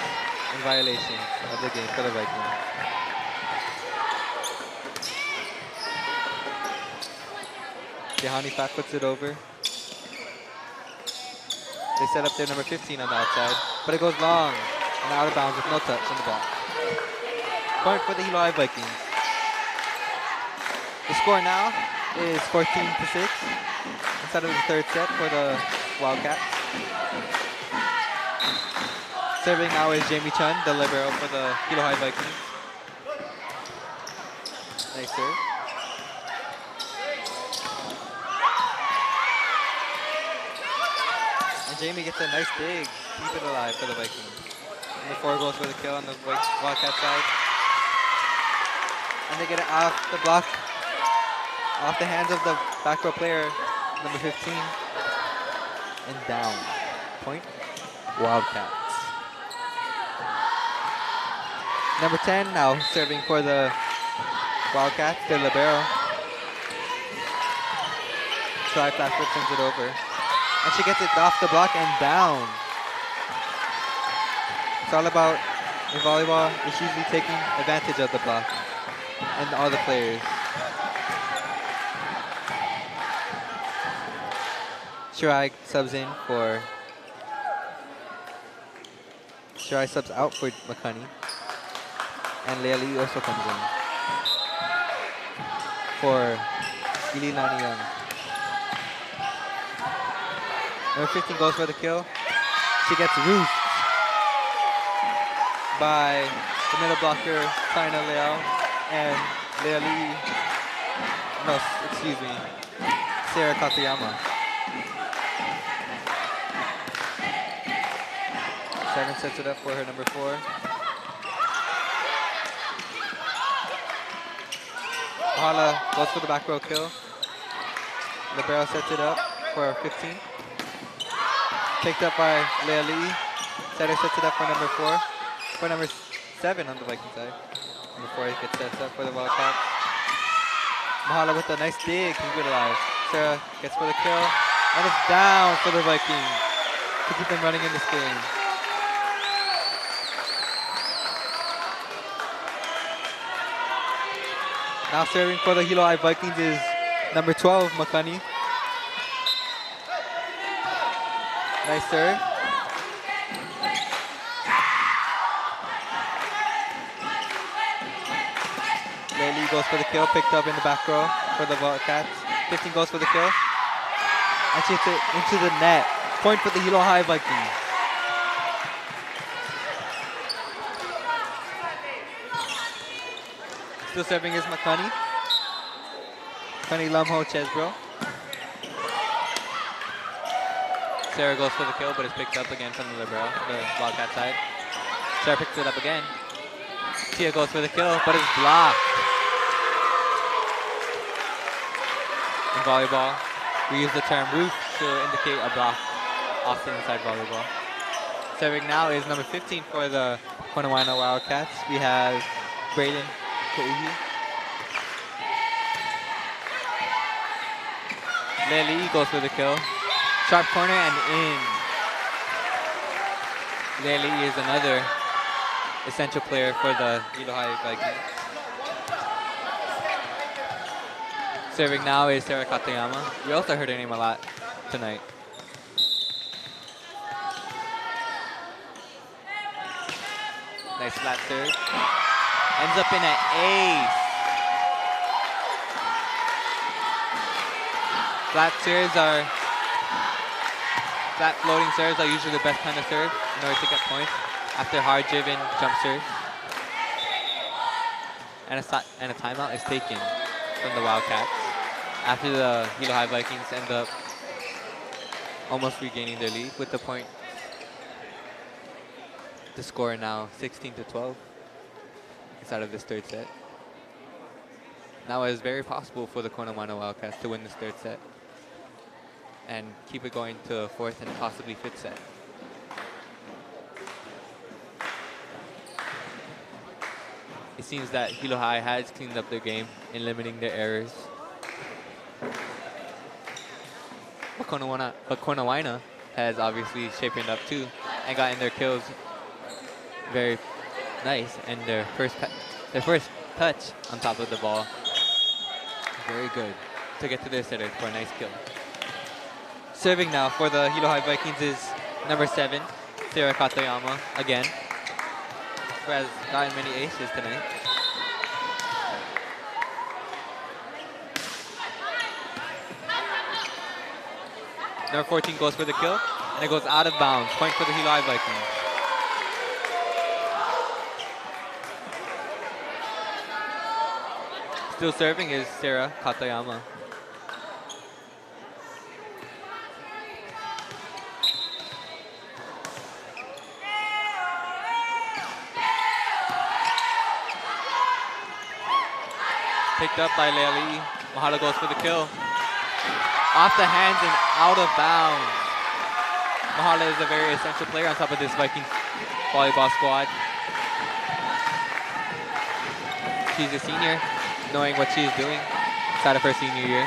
Speaker 1: and violations of the game for the Vikings. Tehani fat puts it over. They set up their number 15 on the outside, but it goes long and out of bounds with no touch on the block. Point for the Hilo High Vikings. The score now is 14-6 instead of the third set for the Wildcats. Serving now is Jamie Chun, the libero for the Hilo High Vikings. Nice serve. And Jamie gets a nice dig, keep it alive for the Vikings. Number 4 goes for the kill on the Wildcat side. And they get it off the block, off the hands of the back row player, number 15, and down. Point, Wildcats. Number 10 now serving for the Wildcats, their libero. Try Flatfoot sends it over. And she gets it off the block and down. It's all about, in volleyball, it's usually taking advantage of the block and all the players. Shirai subs out for Makani. And Leali also comes in for Ililani Young. Number 15 goes for the kill. She gets roofed by the middle blocker, China Liao, and Lea Li. No, excuse me, Sarah Katayama. Seven sets it up for her number 4. Mahala goes for the back row kill. Libero sets it up for 15. Picked up by Lea Li. Setter sets it up for number 4. For number 7 on the Viking side. Number 4 gets set up for the Wildcats. Mahala with a nice dig, keep it alive. Sarah gets for the kill. And it's down for the Vikings to keep them running in this game. Now serving for the Hilo High Vikings is number 12, Makani. Nice serve. Lely goes for the kill, picked up in the back row for the Wildcats. 15 goes for the kill. And she hits it into the net. Point for the Hilo High Vikings. Still serving is Makani. Makani Lamho Chesbro. Sarah goes for the kill, but it's picked up again from the libero, the Wildcat side. Sarah picks it up again. Tia goes for the kill, but it's blocked. In volleyball, we use the term roof to indicate a block often inside volleyball. Serving now is number 15 for the Konawaena Wildcats. We have Brayden Kouhi. Lely goes for the kill. Sharp corner and in. Lely is another essential player for the Hilo High Vikings. Serving now is Sarah Katayama. We also heard her name a lot tonight. Nice flat serve. Ends up in an ace. Flat floating serves are usually the best kind of serve in order to get points after hard-driven jump serves. And a timeout is taken from the Wildcats after the Hilo High Vikings end up almost regaining their lead with the point. The score now 16-12 inside of this third set. Now it is very possible for the Konawaena Wildcats to win this third set and keep it going to a fourth and possibly fifth set. It seems that Hilo High has cleaned up their game in limiting their errors. But Konawaena has obviously shaping up too and gotten their kills very nice, and their first touch on top of the ball, very good to get to their setter for a nice kill. Serving now for the Hilo High Vikings is number 7, Sarah Katayama again, who has gotten many aces tonight. Number 14 goes for the kill, and it goes out of bounds. Point for the Hilo High Vikings. Still serving is Sarah Katayama. Picked up by Lely. Mahala goes for the kill. Off the hands and out of bounds. Mahala is a very essential player on top of this Vikings volleyball squad. She's a senior, knowing what she's doing inside of her senior year.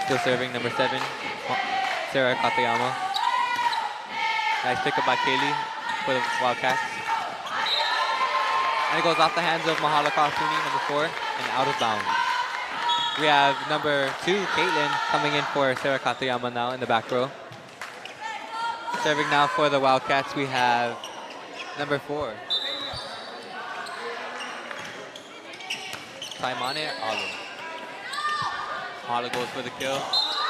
Speaker 1: Still serving number 7, Sarah Katayama. Nice pickup by Kaylee for the Wildcats. And it goes off the hands of Mahala Kafuni, number 4, and out of bounds. We have number 2, Caitlin, coming in for Sarah Katayama now in the back row. Serving now for the Wildcats, we have number 4, Taimane Alo. Mahala goes for the kill.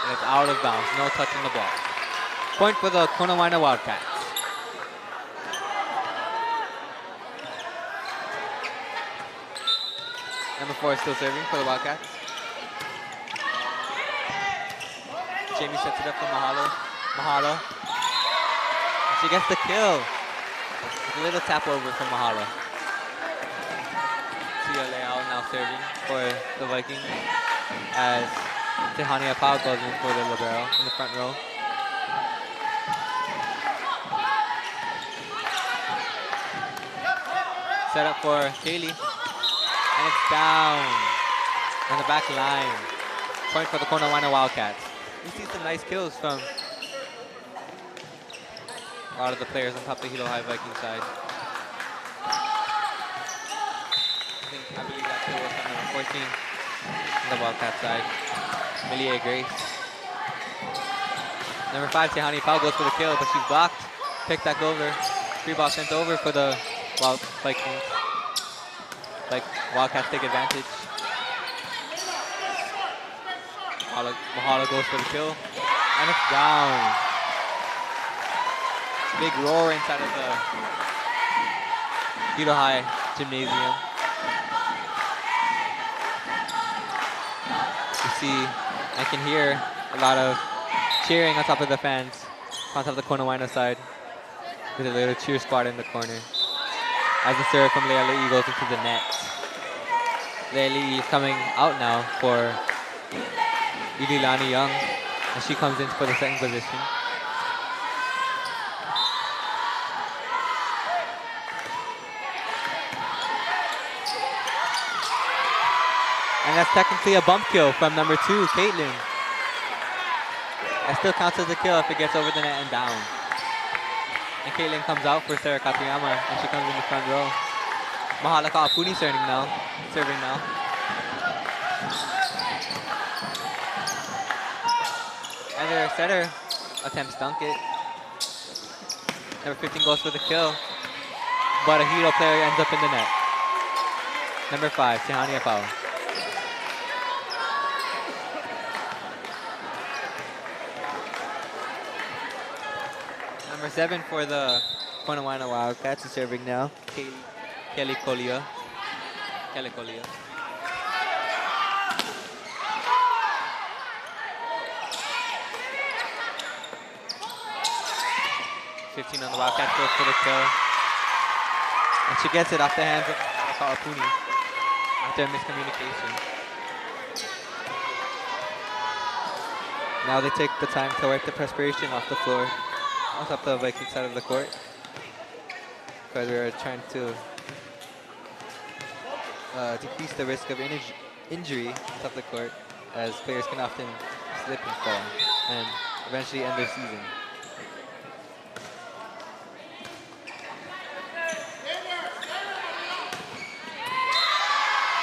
Speaker 1: And it's out of bounds. No touching the ball. Point for the Konawaena Wildcats. Number 4 still serving for the Wildcats. Jamie sets it up for Mahalo. Mahalo. She gets the kill. It's a little tap over from Mahalo. Tia Leao now serving for the Vikings as Tehani Apau goes in for the libero in the front row. Set up for Kaylee. And it's down on the back line. Point for the Konawaena Wildcats. We see some nice kills from a lot of the players on top of the Hilo High Viking side. I believe that kill was from number 14 on the Wildcat side. Millie Grace. Number 5, Tehani Pau goes for the kill, but she's blocked. Picked back over. Free ball sent over for the Vikings. Wildcats take advantage. Mahalo goes for the kill. And it's down. Big roar inside of the Hilo High Gymnasium. You see, I can hear a lot of cheering on top of the fans, on top of the Konawaena side, with a little cheer squad in the corner. As the serve from Leali goes into the net. Leali is coming out now for Ililani Young, and she comes in for the second position. And that's technically a bump kill from number 2, Caitlin. That still counts as a kill if it gets over the net and down. And Caitlin comes out for Sarah Katayama, and she comes in the front row. Mahala Kaapuni serving now. And their setter attempts dunk it. Number 15 goes for the kill, but a Hilo player ends up in the net. Number 5, Tehani Apau. Number 7 for the Konawaena Wildcats is serving now. Kelly Colia. 15 on the Wildcats goes for the kill. And she gets it off the hands of Kaapuni after a miscommunication. Now they take the time to wipe the perspiration off the floor, on top of the Viking side of the court. Because we are trying to decrease the risk of injury on top of the court, as players can often slip and fall and eventually end their season.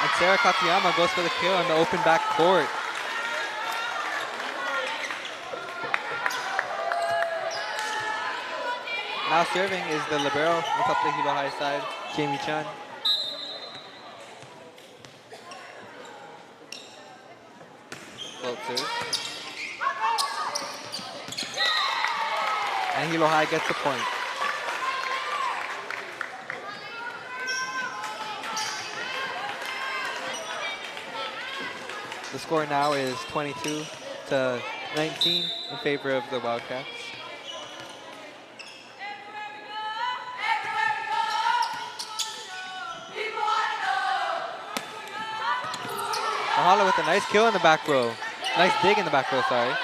Speaker 1: And Sarah Katayama goes for the kill on the open back court. Now serving is the libero on top of the Hilo High side, Jamie Chun. Well served. And Hilo High gets the point. The score now is 22-19 in favor of the Wildcats. Mahalo with a nice kill in the back row. Nice dig in the back row, sorry.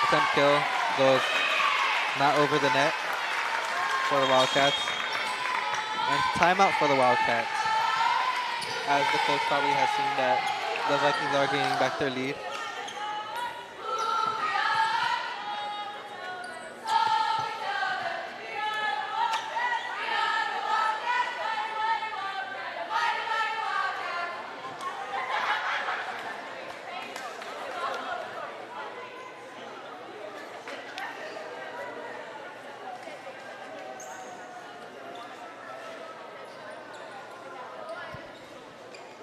Speaker 1: Attempt kill goes not over the net for the Wildcats. And timeout for the Wildcats, as the coach probably has seen that the Vikings are gaining back their lead.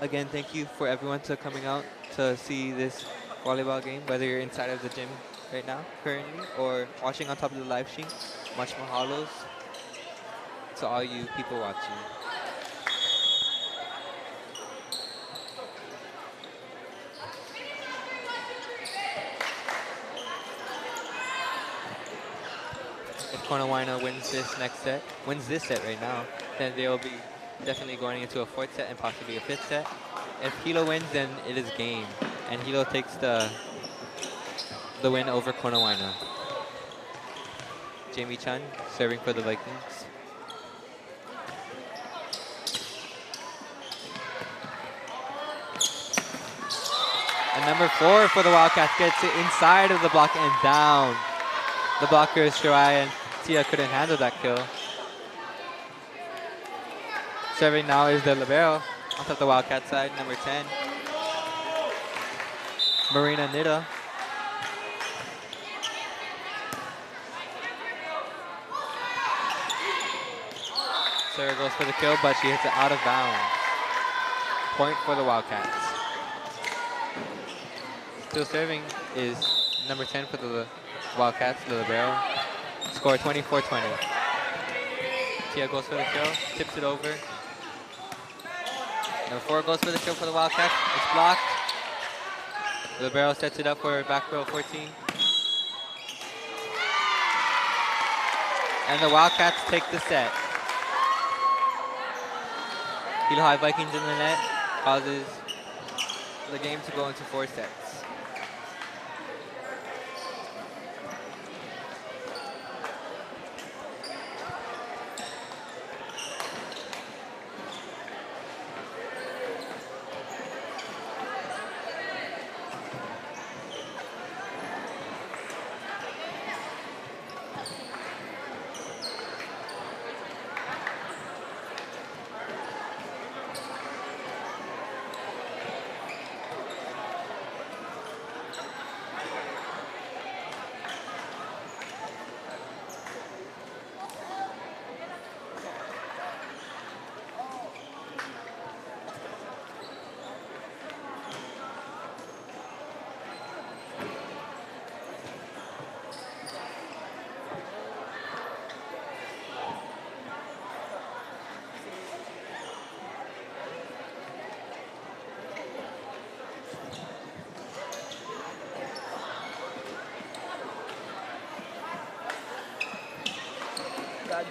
Speaker 1: Again, thank you for everyone to coming out to see this volleyball game, whether you're inside of the gym right now, currently, or watching on top of the live stream. Much mahalos to all you people watching. If Konawaena wins this set right now, then they'll be definitely going into a fourth set and possibly a fifth set. If Hilo wins, then it is game, and Hilo takes the win over Konawaena. Jamie Chan serving for the Vikings. And number 4 for the Wildcats gets it inside of the block and down. The blockers, Shirai and Tia, couldn't handle that kill. Serving now is the libero on top of the Wildcat side, number 10. Marina Nida. Sarah goes for the kill, but she hits it out of bounds. Point for the Wildcats. Still serving is number 10 for the Wildcats, the libero. Score 24-20. Tia goes for the kill, tips it over. Number 4 goes for the kill for the Wildcats. It's blocked. The libero sets it up for back row 14. And the Wildcats take the set. Hilo High Vikings in the net causes the game to go into 4 sets.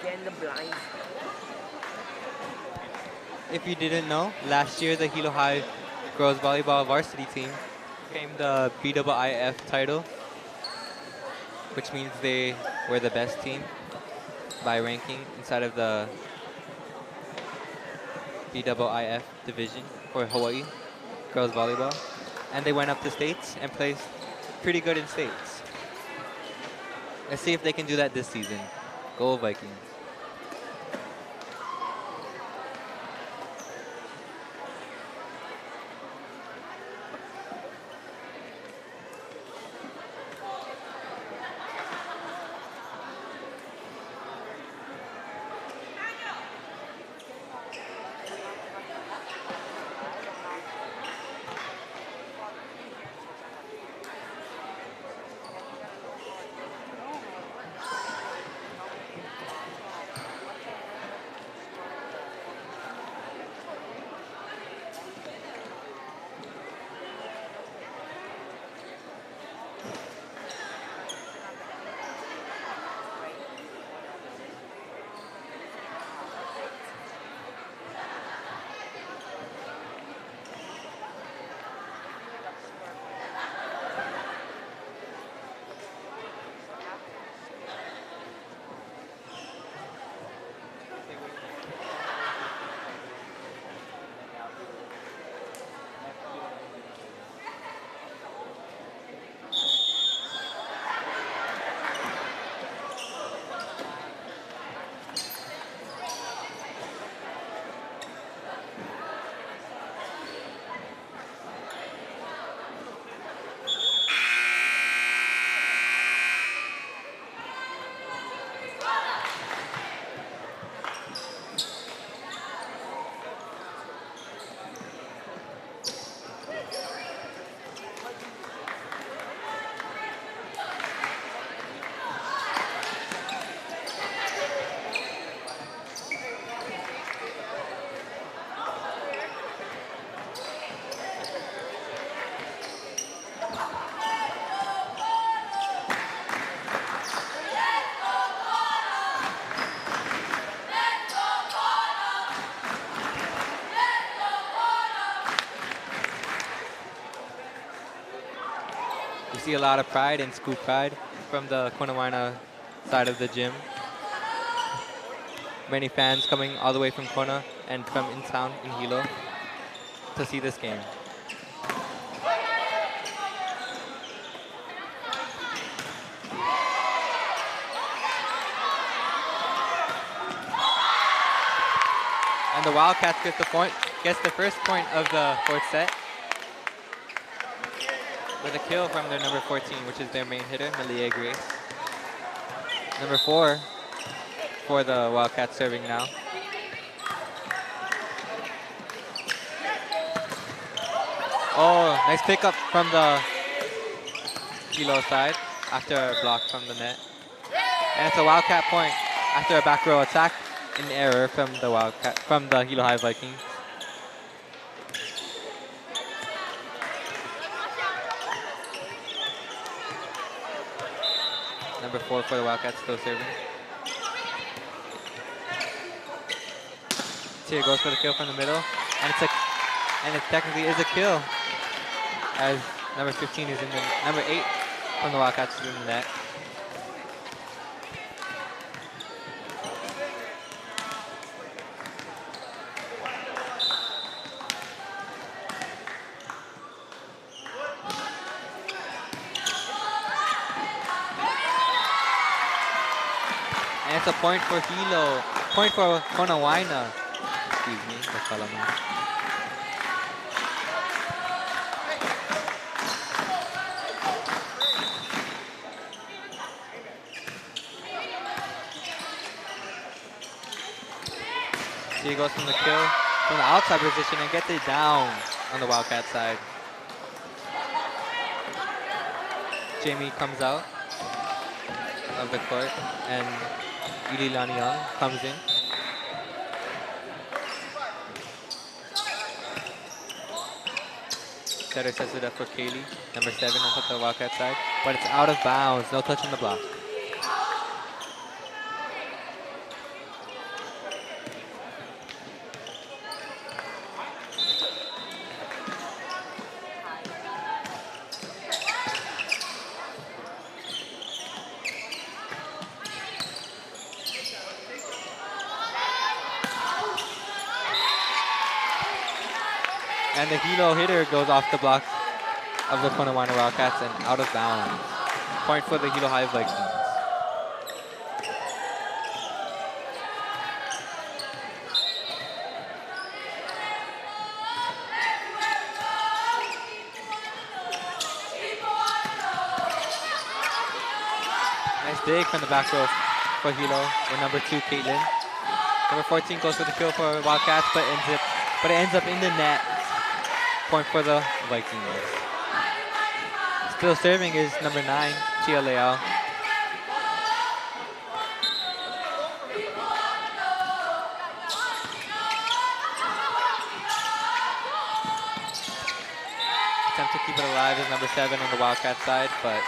Speaker 2: Again, the blinds.
Speaker 1: If you didn't know, last year the Hilo High girls volleyball varsity team claimed the BIIF title, which means they were the best team by ranking inside of the BIIF division for Hawaii girls volleyball. And they went up to states and placed pretty good in states. Let's see if they can do that this season. Go Vikings. see a lot of pride and school pride from the Konawaena side of the gym. Many fans coming all the way from Kona and from in town in Hilo to see this game. And the Wildcats gets the first point of the fourth set with a kill from their number 14, which is their main hitter, Malia Grace. Number 4 for the Wildcats serving now. Oh, nice pickup from the Hilo side after a block from the net. And it's a Wildcat point after a back row attack in error from the Hilo High Vikings. Number 4 for the Wildcats still serving. Tia goes for the kill from the middle, and it technically is a kill, as number 15 is in the number 8 from the Wildcats is in the net. And it's a point for Hilo, point for Konawaena. Excuse me, the Kalama. He goes from the kill from the outside position and gets it down on the Wildcat side. Jamie comes out of the court and Ililani Young comes in. Setter sets it up for Kaylee, number 7 on the Wildcat side, but it's out of bounds, no touch on the block. And the Hilo hitter goes off the block of the Konawaena Wildcats and out of bounds. Point for the Hilo High Vikings. Nice dig from the back row for Hilo with number 2, Caitlin. Number 14 goes for the kill for Wildcats, but it ends up in the net. Point for the Vikings. Still serving is number 9, Chia Leao. Attempt to keep it alive is number 7 on the Wildcat side, but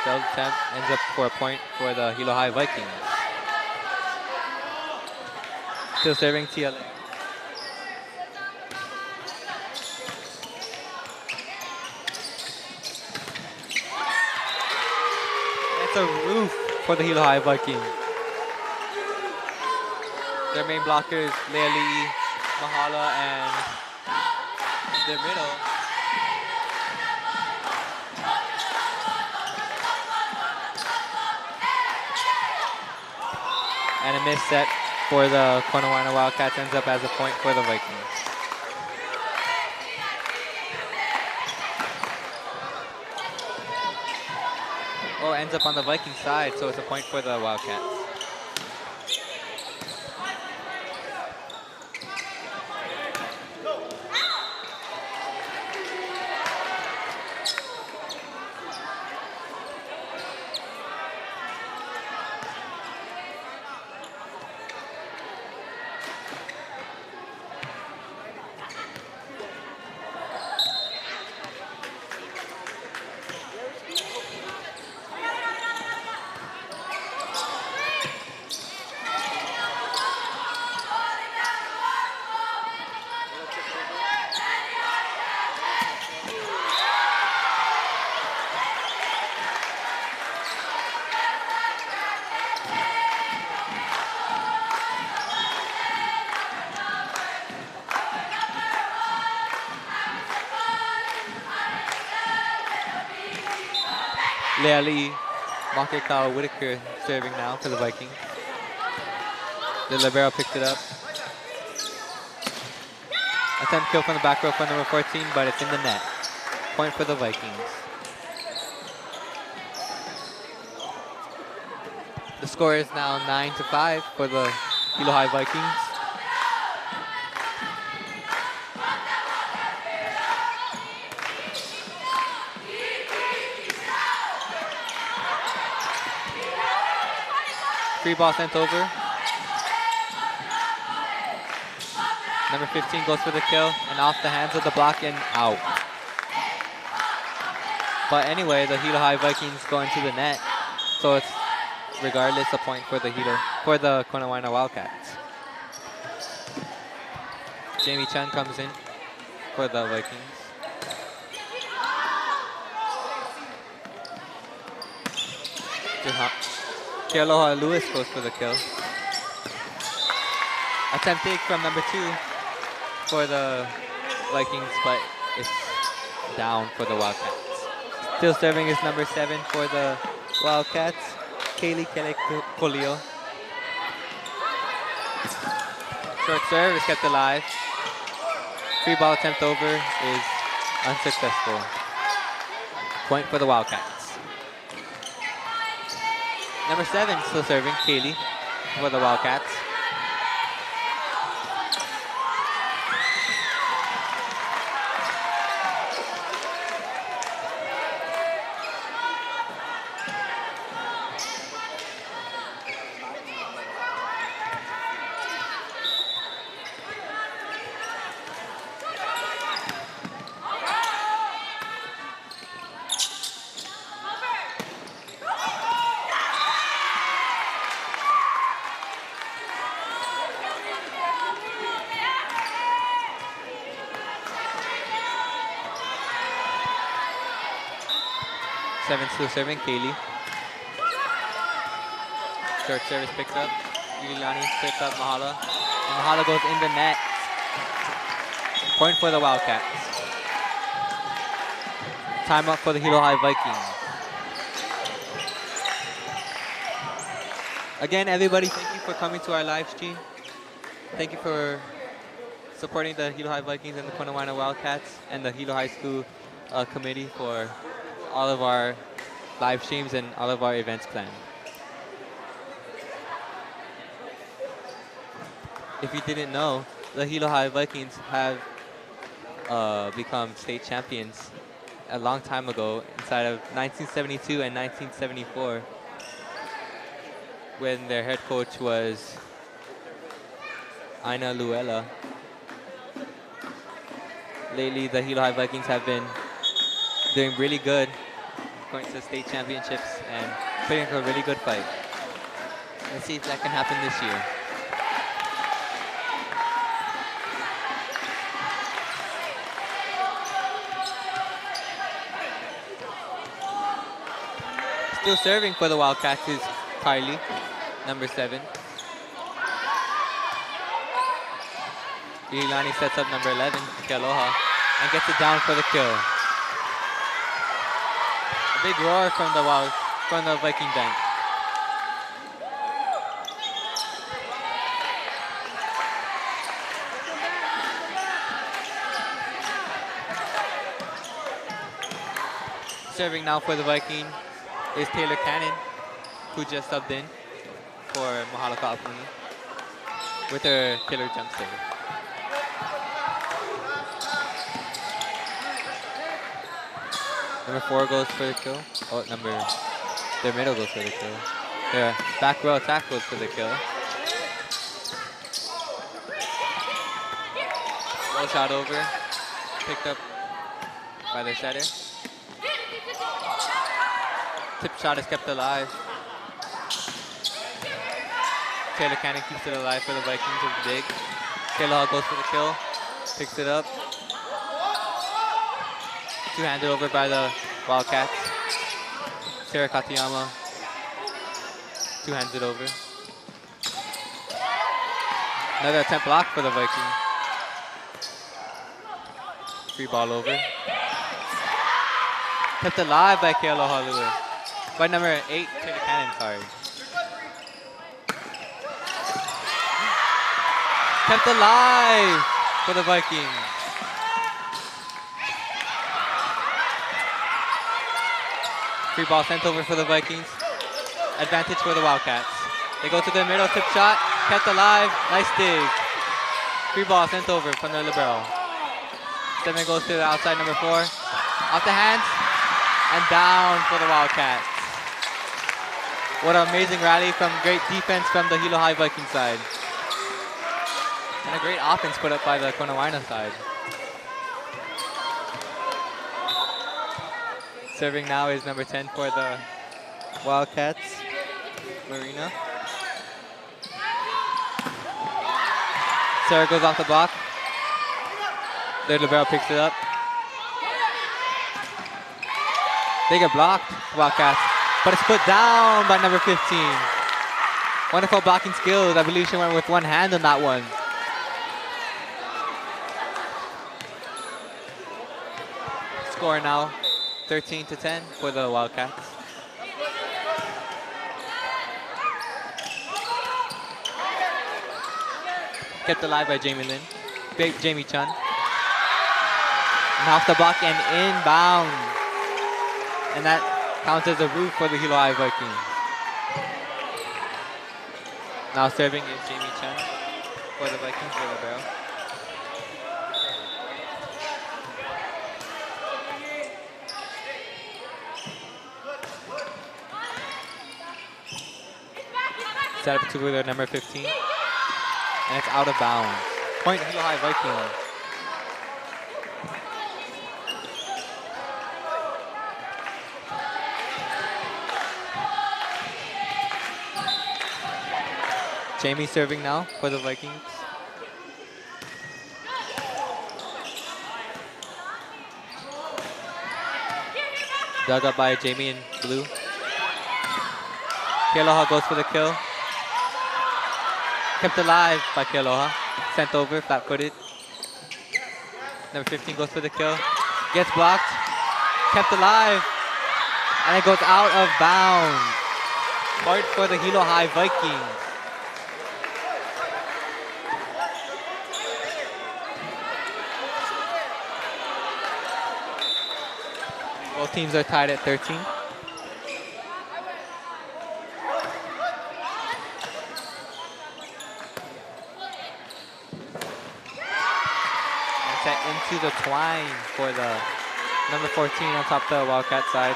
Speaker 1: failed attempt ends up for a point for the Hilo High Vikings. Still serving Tia Leao. It's a roof for the Hilo High Vikings. Their main blockers, Leali, Mahala, and their middle. And a missed set for the Konawaena Wildcats ends up as a point for the Vikings. Oh, ends up on the Viking side, so it's a point for the Wildcats. Leali Makikawa Whitaker serving now for the Vikings. The libero picks it up. Attempt kill from the back row for number 14, but it's in the net. Point for the Vikings. The score is now 9-5 for the Hilo High Vikings. Free ball sent over. Number 15 goes for the kill and off the hands of the block and out. But anyway, the Hilo High Vikings go into the net, so it's regardless a point for the Konawaena Wildcats. Jamie Chun comes in for the Vikings. Kealoha Lewis goes for the kill. Attempt take from number 2 for the Vikings, but it's down for the Wildcats. Still serving is number 7 for the Wildcats, Kaylee Kolio. Short serve is kept alive. Free ball attempt over is unsuccessful. Point for the Wildcats. Number 7 still serving, Kaylee, for the Wildcats. Seven still serving, Kaylee. Short service picked up. Yulani picked up Mahala. And Mahala goes in the net. Point for the Wildcats. Timeout for the Hilo High Vikings. Again, everybody, thank you for coming to our live stream. Thank you for supporting the Hilo High Vikings and the Konawaena Wildcats and the Hilo High School committee for all of our live streams and all of our events planned. If you didn't know, the Hilo High Vikings have become state champions a long time ago, inside of 1972 and 1974, when their head coach was Aina Luella. Lately, the Hilo High Vikings have been doing really good, going to state championships and putting up a really good fight. Let's see if that can happen this year. Still serving for the Wildcats is Kylie, number 7. Ilani sets up number 11, Kealoha, and gets it down for the kill. A big roar from the Viking bank. Serving now for the Viking is Taylor Cannon, who just subbed in for Mahalo Ka'apuni with her killer jump serve. Number 4 goes for the kill. Oh, their middle goes for the kill. Their back row attack goes for the kill. Well shot over, picked up by their setter. Tip shot is kept alive. Taylor Cannon keeps it alive for the Vikings with the dig. Kealoha goes for the kill, picks it up. Two-handed over by the Wildcats. Sarah Katayama, two-handed over. Another attempt block for the Vikings. Free ball over. Kept alive by Kealoha Lewis. by number 8, Taylor Cannon, sorry. Kept alive for the Vikings. Free ball sent over for the Vikings. Advantage for the Wildcats. They go to the middle, tip shot, kept alive, nice dig. Free ball sent over from the libero. 7 goes to the outside, number 4. Off the hands, and down for the Wildcats. What an amazing rally from great defense from the Hilo High Viking side. And a great offense put up by the Konawaena side. Serving now is number 10 for the Wildcats, Marina. Sarah goes off the block. Their libero picks it up. They get blocked, Wildcats, but it's put down by number 15. Wonderful blocking skills. I believe she went with one hand on that one. Score now, 13-10 for the Wildcats. Kept alive by Jamie Lin. Big Jamie Chun. And off the block and inbound. And that counts as a root for the Hilo High Vikings. Now serving is Jamie Chun for the Vikings for the barrel. Set up to the number 15. And it's out of bounds. Point Hilo High Vikings. Jamie serving now for the Vikings. Dug up by Jamie in blue. Kealoha goes for the kill. Kept alive by Kealoha. Sent over, flat-footed. Number 15 goes for the kill. Gets blocked. Kept alive. And it goes out of bounds. Point for the Hilo High Vikings. Both teams are tied at 13. Set into the twine for the number 14 on top of the Wildcat side.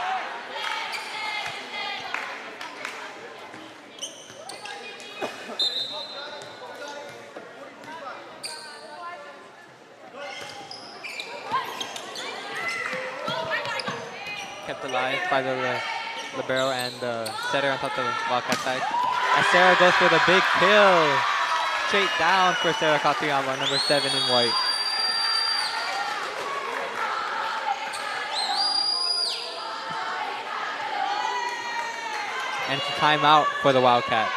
Speaker 1: Kept alive by the libero and the setter on top of the Wildcat side. And Sarah goes for the big kill. Straight down for Sarah Katuyama, number 7 in white. And it's a timeout for the Wildcats.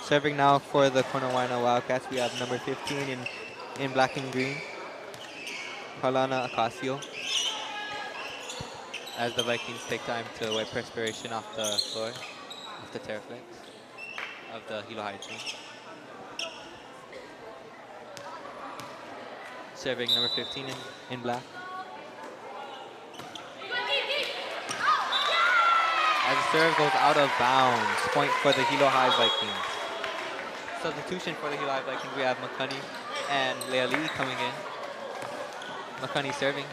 Speaker 1: Serving now for the Konawaena Wildcats, we have number 15 in black and green, Harlana Acasio. As the Vikings take time to wipe perspiration off the floor, off the Terraflex of the Hilo High team. serving number 15 in black. As the serve goes out of bounds, point for the Hilo High Vikings. Substitution for the Hilo High Vikings, we have McCunny and Leali coming in. McCunny serving.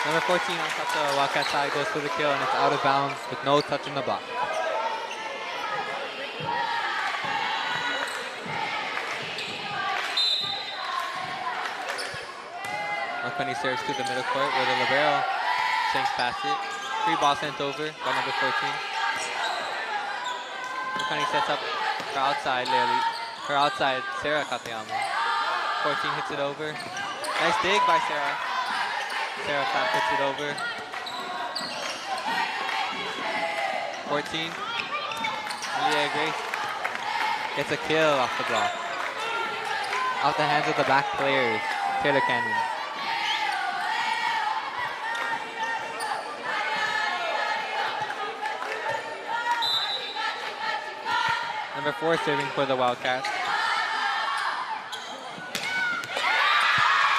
Speaker 1: Number 14 on top of the Wildcat side goes for the kill, and it's out of bounds with no touch in the block. McCunny serves to the middle court where the libero sinks past it. Free ball sent over by number 14. McCunny sets up her outside, her outside, Sarah Katayama. 14 hits it over. Nice dig by Sarah. Sarah Fat puts it over. 14. Leah Grace gets a kill off the block. Out the hands of the back players, Taylor Canyon. Number 4 serving for the Wildcats.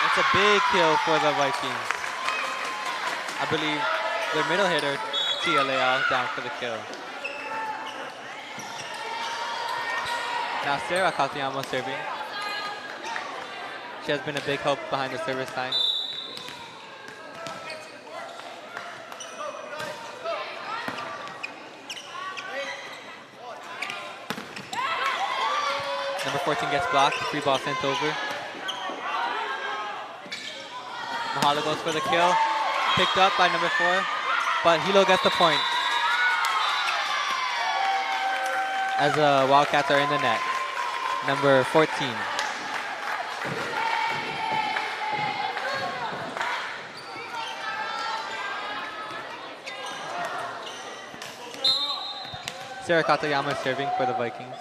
Speaker 1: It's a big kill for the Vikings. I believe their middle hitter, Tia Leal, down for the kill. Now Sarah Katayama serving. She has been a big help behind the service line. Number 14 gets blocked, free ball sent over. Mahala goes for the kill. Picked up by number 4, but Hilo gets the point. As the Wildcats are in the net. Number 14. Sarah Katayama is serving for the Vikings.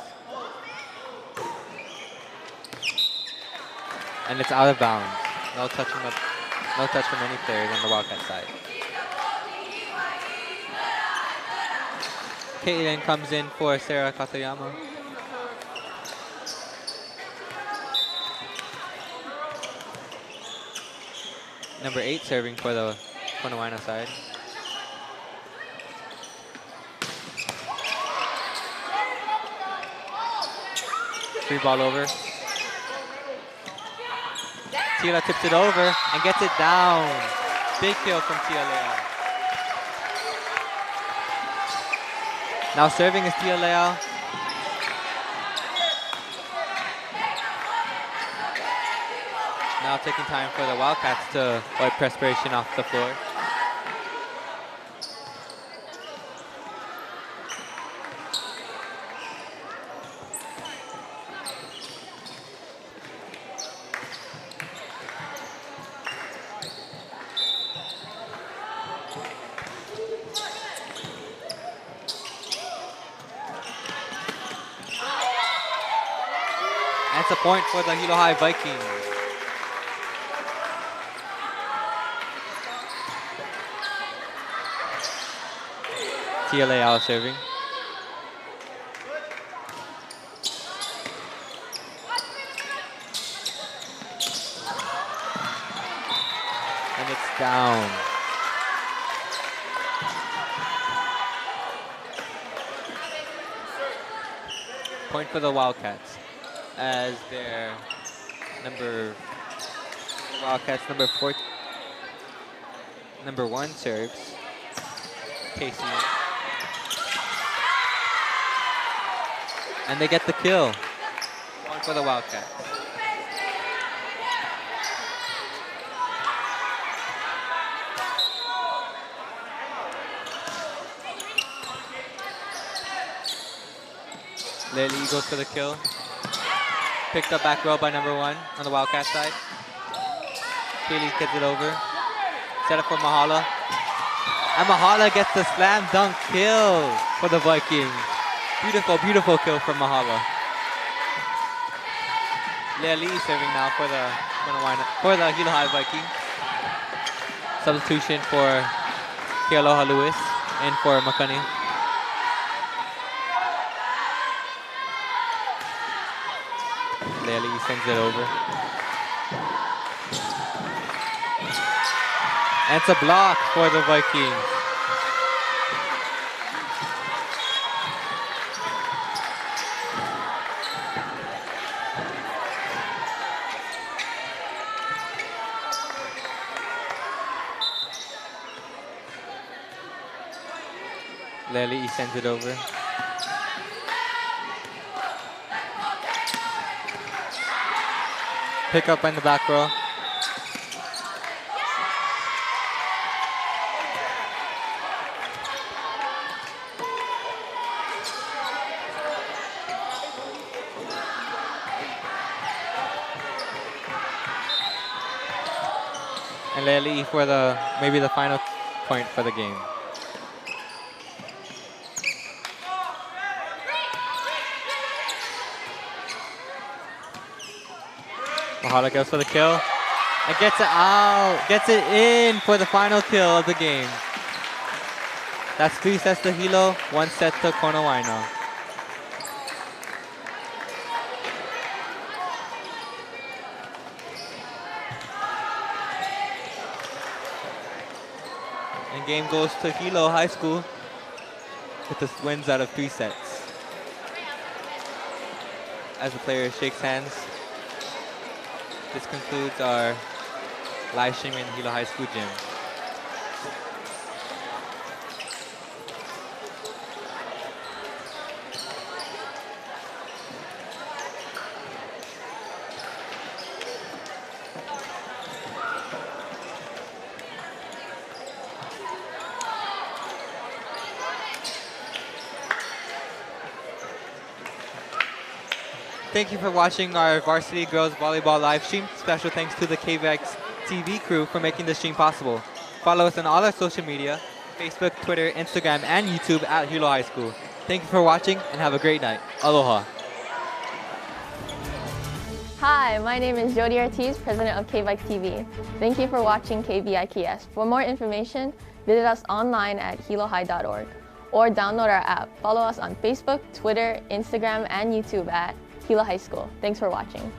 Speaker 1: And it's out of bounds. No touch from any players on the Wildcat side. Caitlin comes in for Sarah Katayama. Number 8 serving for the Konawaena side. Free ball over. Tila tips it over and gets it down. Big kill from Tia Leal. Now serving is Tia Leal. Now taking time for the Wildcats to wipe perspiration off the floor. That's a point for the Hilo High Vikings. Tia Leal serving. And it's down. Point for the Wildcats. As their Wildcats number 1 serves. Casey. And they get the kill. Point for the Wildcats. Lely goes for the kill. Picked up back row by number 1 on the Wildcat side. Kaylee gets it over. Set up for Mahala. And Mahala gets the slam dunk kill for the Vikings. Beautiful, beautiful kill from Mahala. Lely serving now for the Hilo High Vikings. Substitution for Kealoha Lewis in for Makani. Leali sends it over. And it's a block for the Vikings. Leali sends it over. Pick up in the back row. And Leali for maybe the final point for the game. Mahala goes for the kill and gets it out, gets it in for the final kill of the game. That's 3 sets to Hilo, 1 set to Konawaena. And game goes to Hilo High School with the wins out of 3 sets. As the player shakes hands, this concludes our live stream in Hilo High School gym. Thank you for watching our Varsity Girls Volleyball live stream. Special thanks to the KVX TV crew for making this stream possible. Follow us on all our social media, Facebook, Twitter, Instagram, and YouTube at Hilo High School. Thank you for watching and have a great night. Aloha.
Speaker 3: Hi, my name is Jody Ortiz, president of KVIX TV. Thank you for watching KVIKS. For more information, visit us online at hilohigh.org or download our app. Follow us on Facebook, Twitter, Instagram, and YouTube at Hilo High School. Thanks for watching.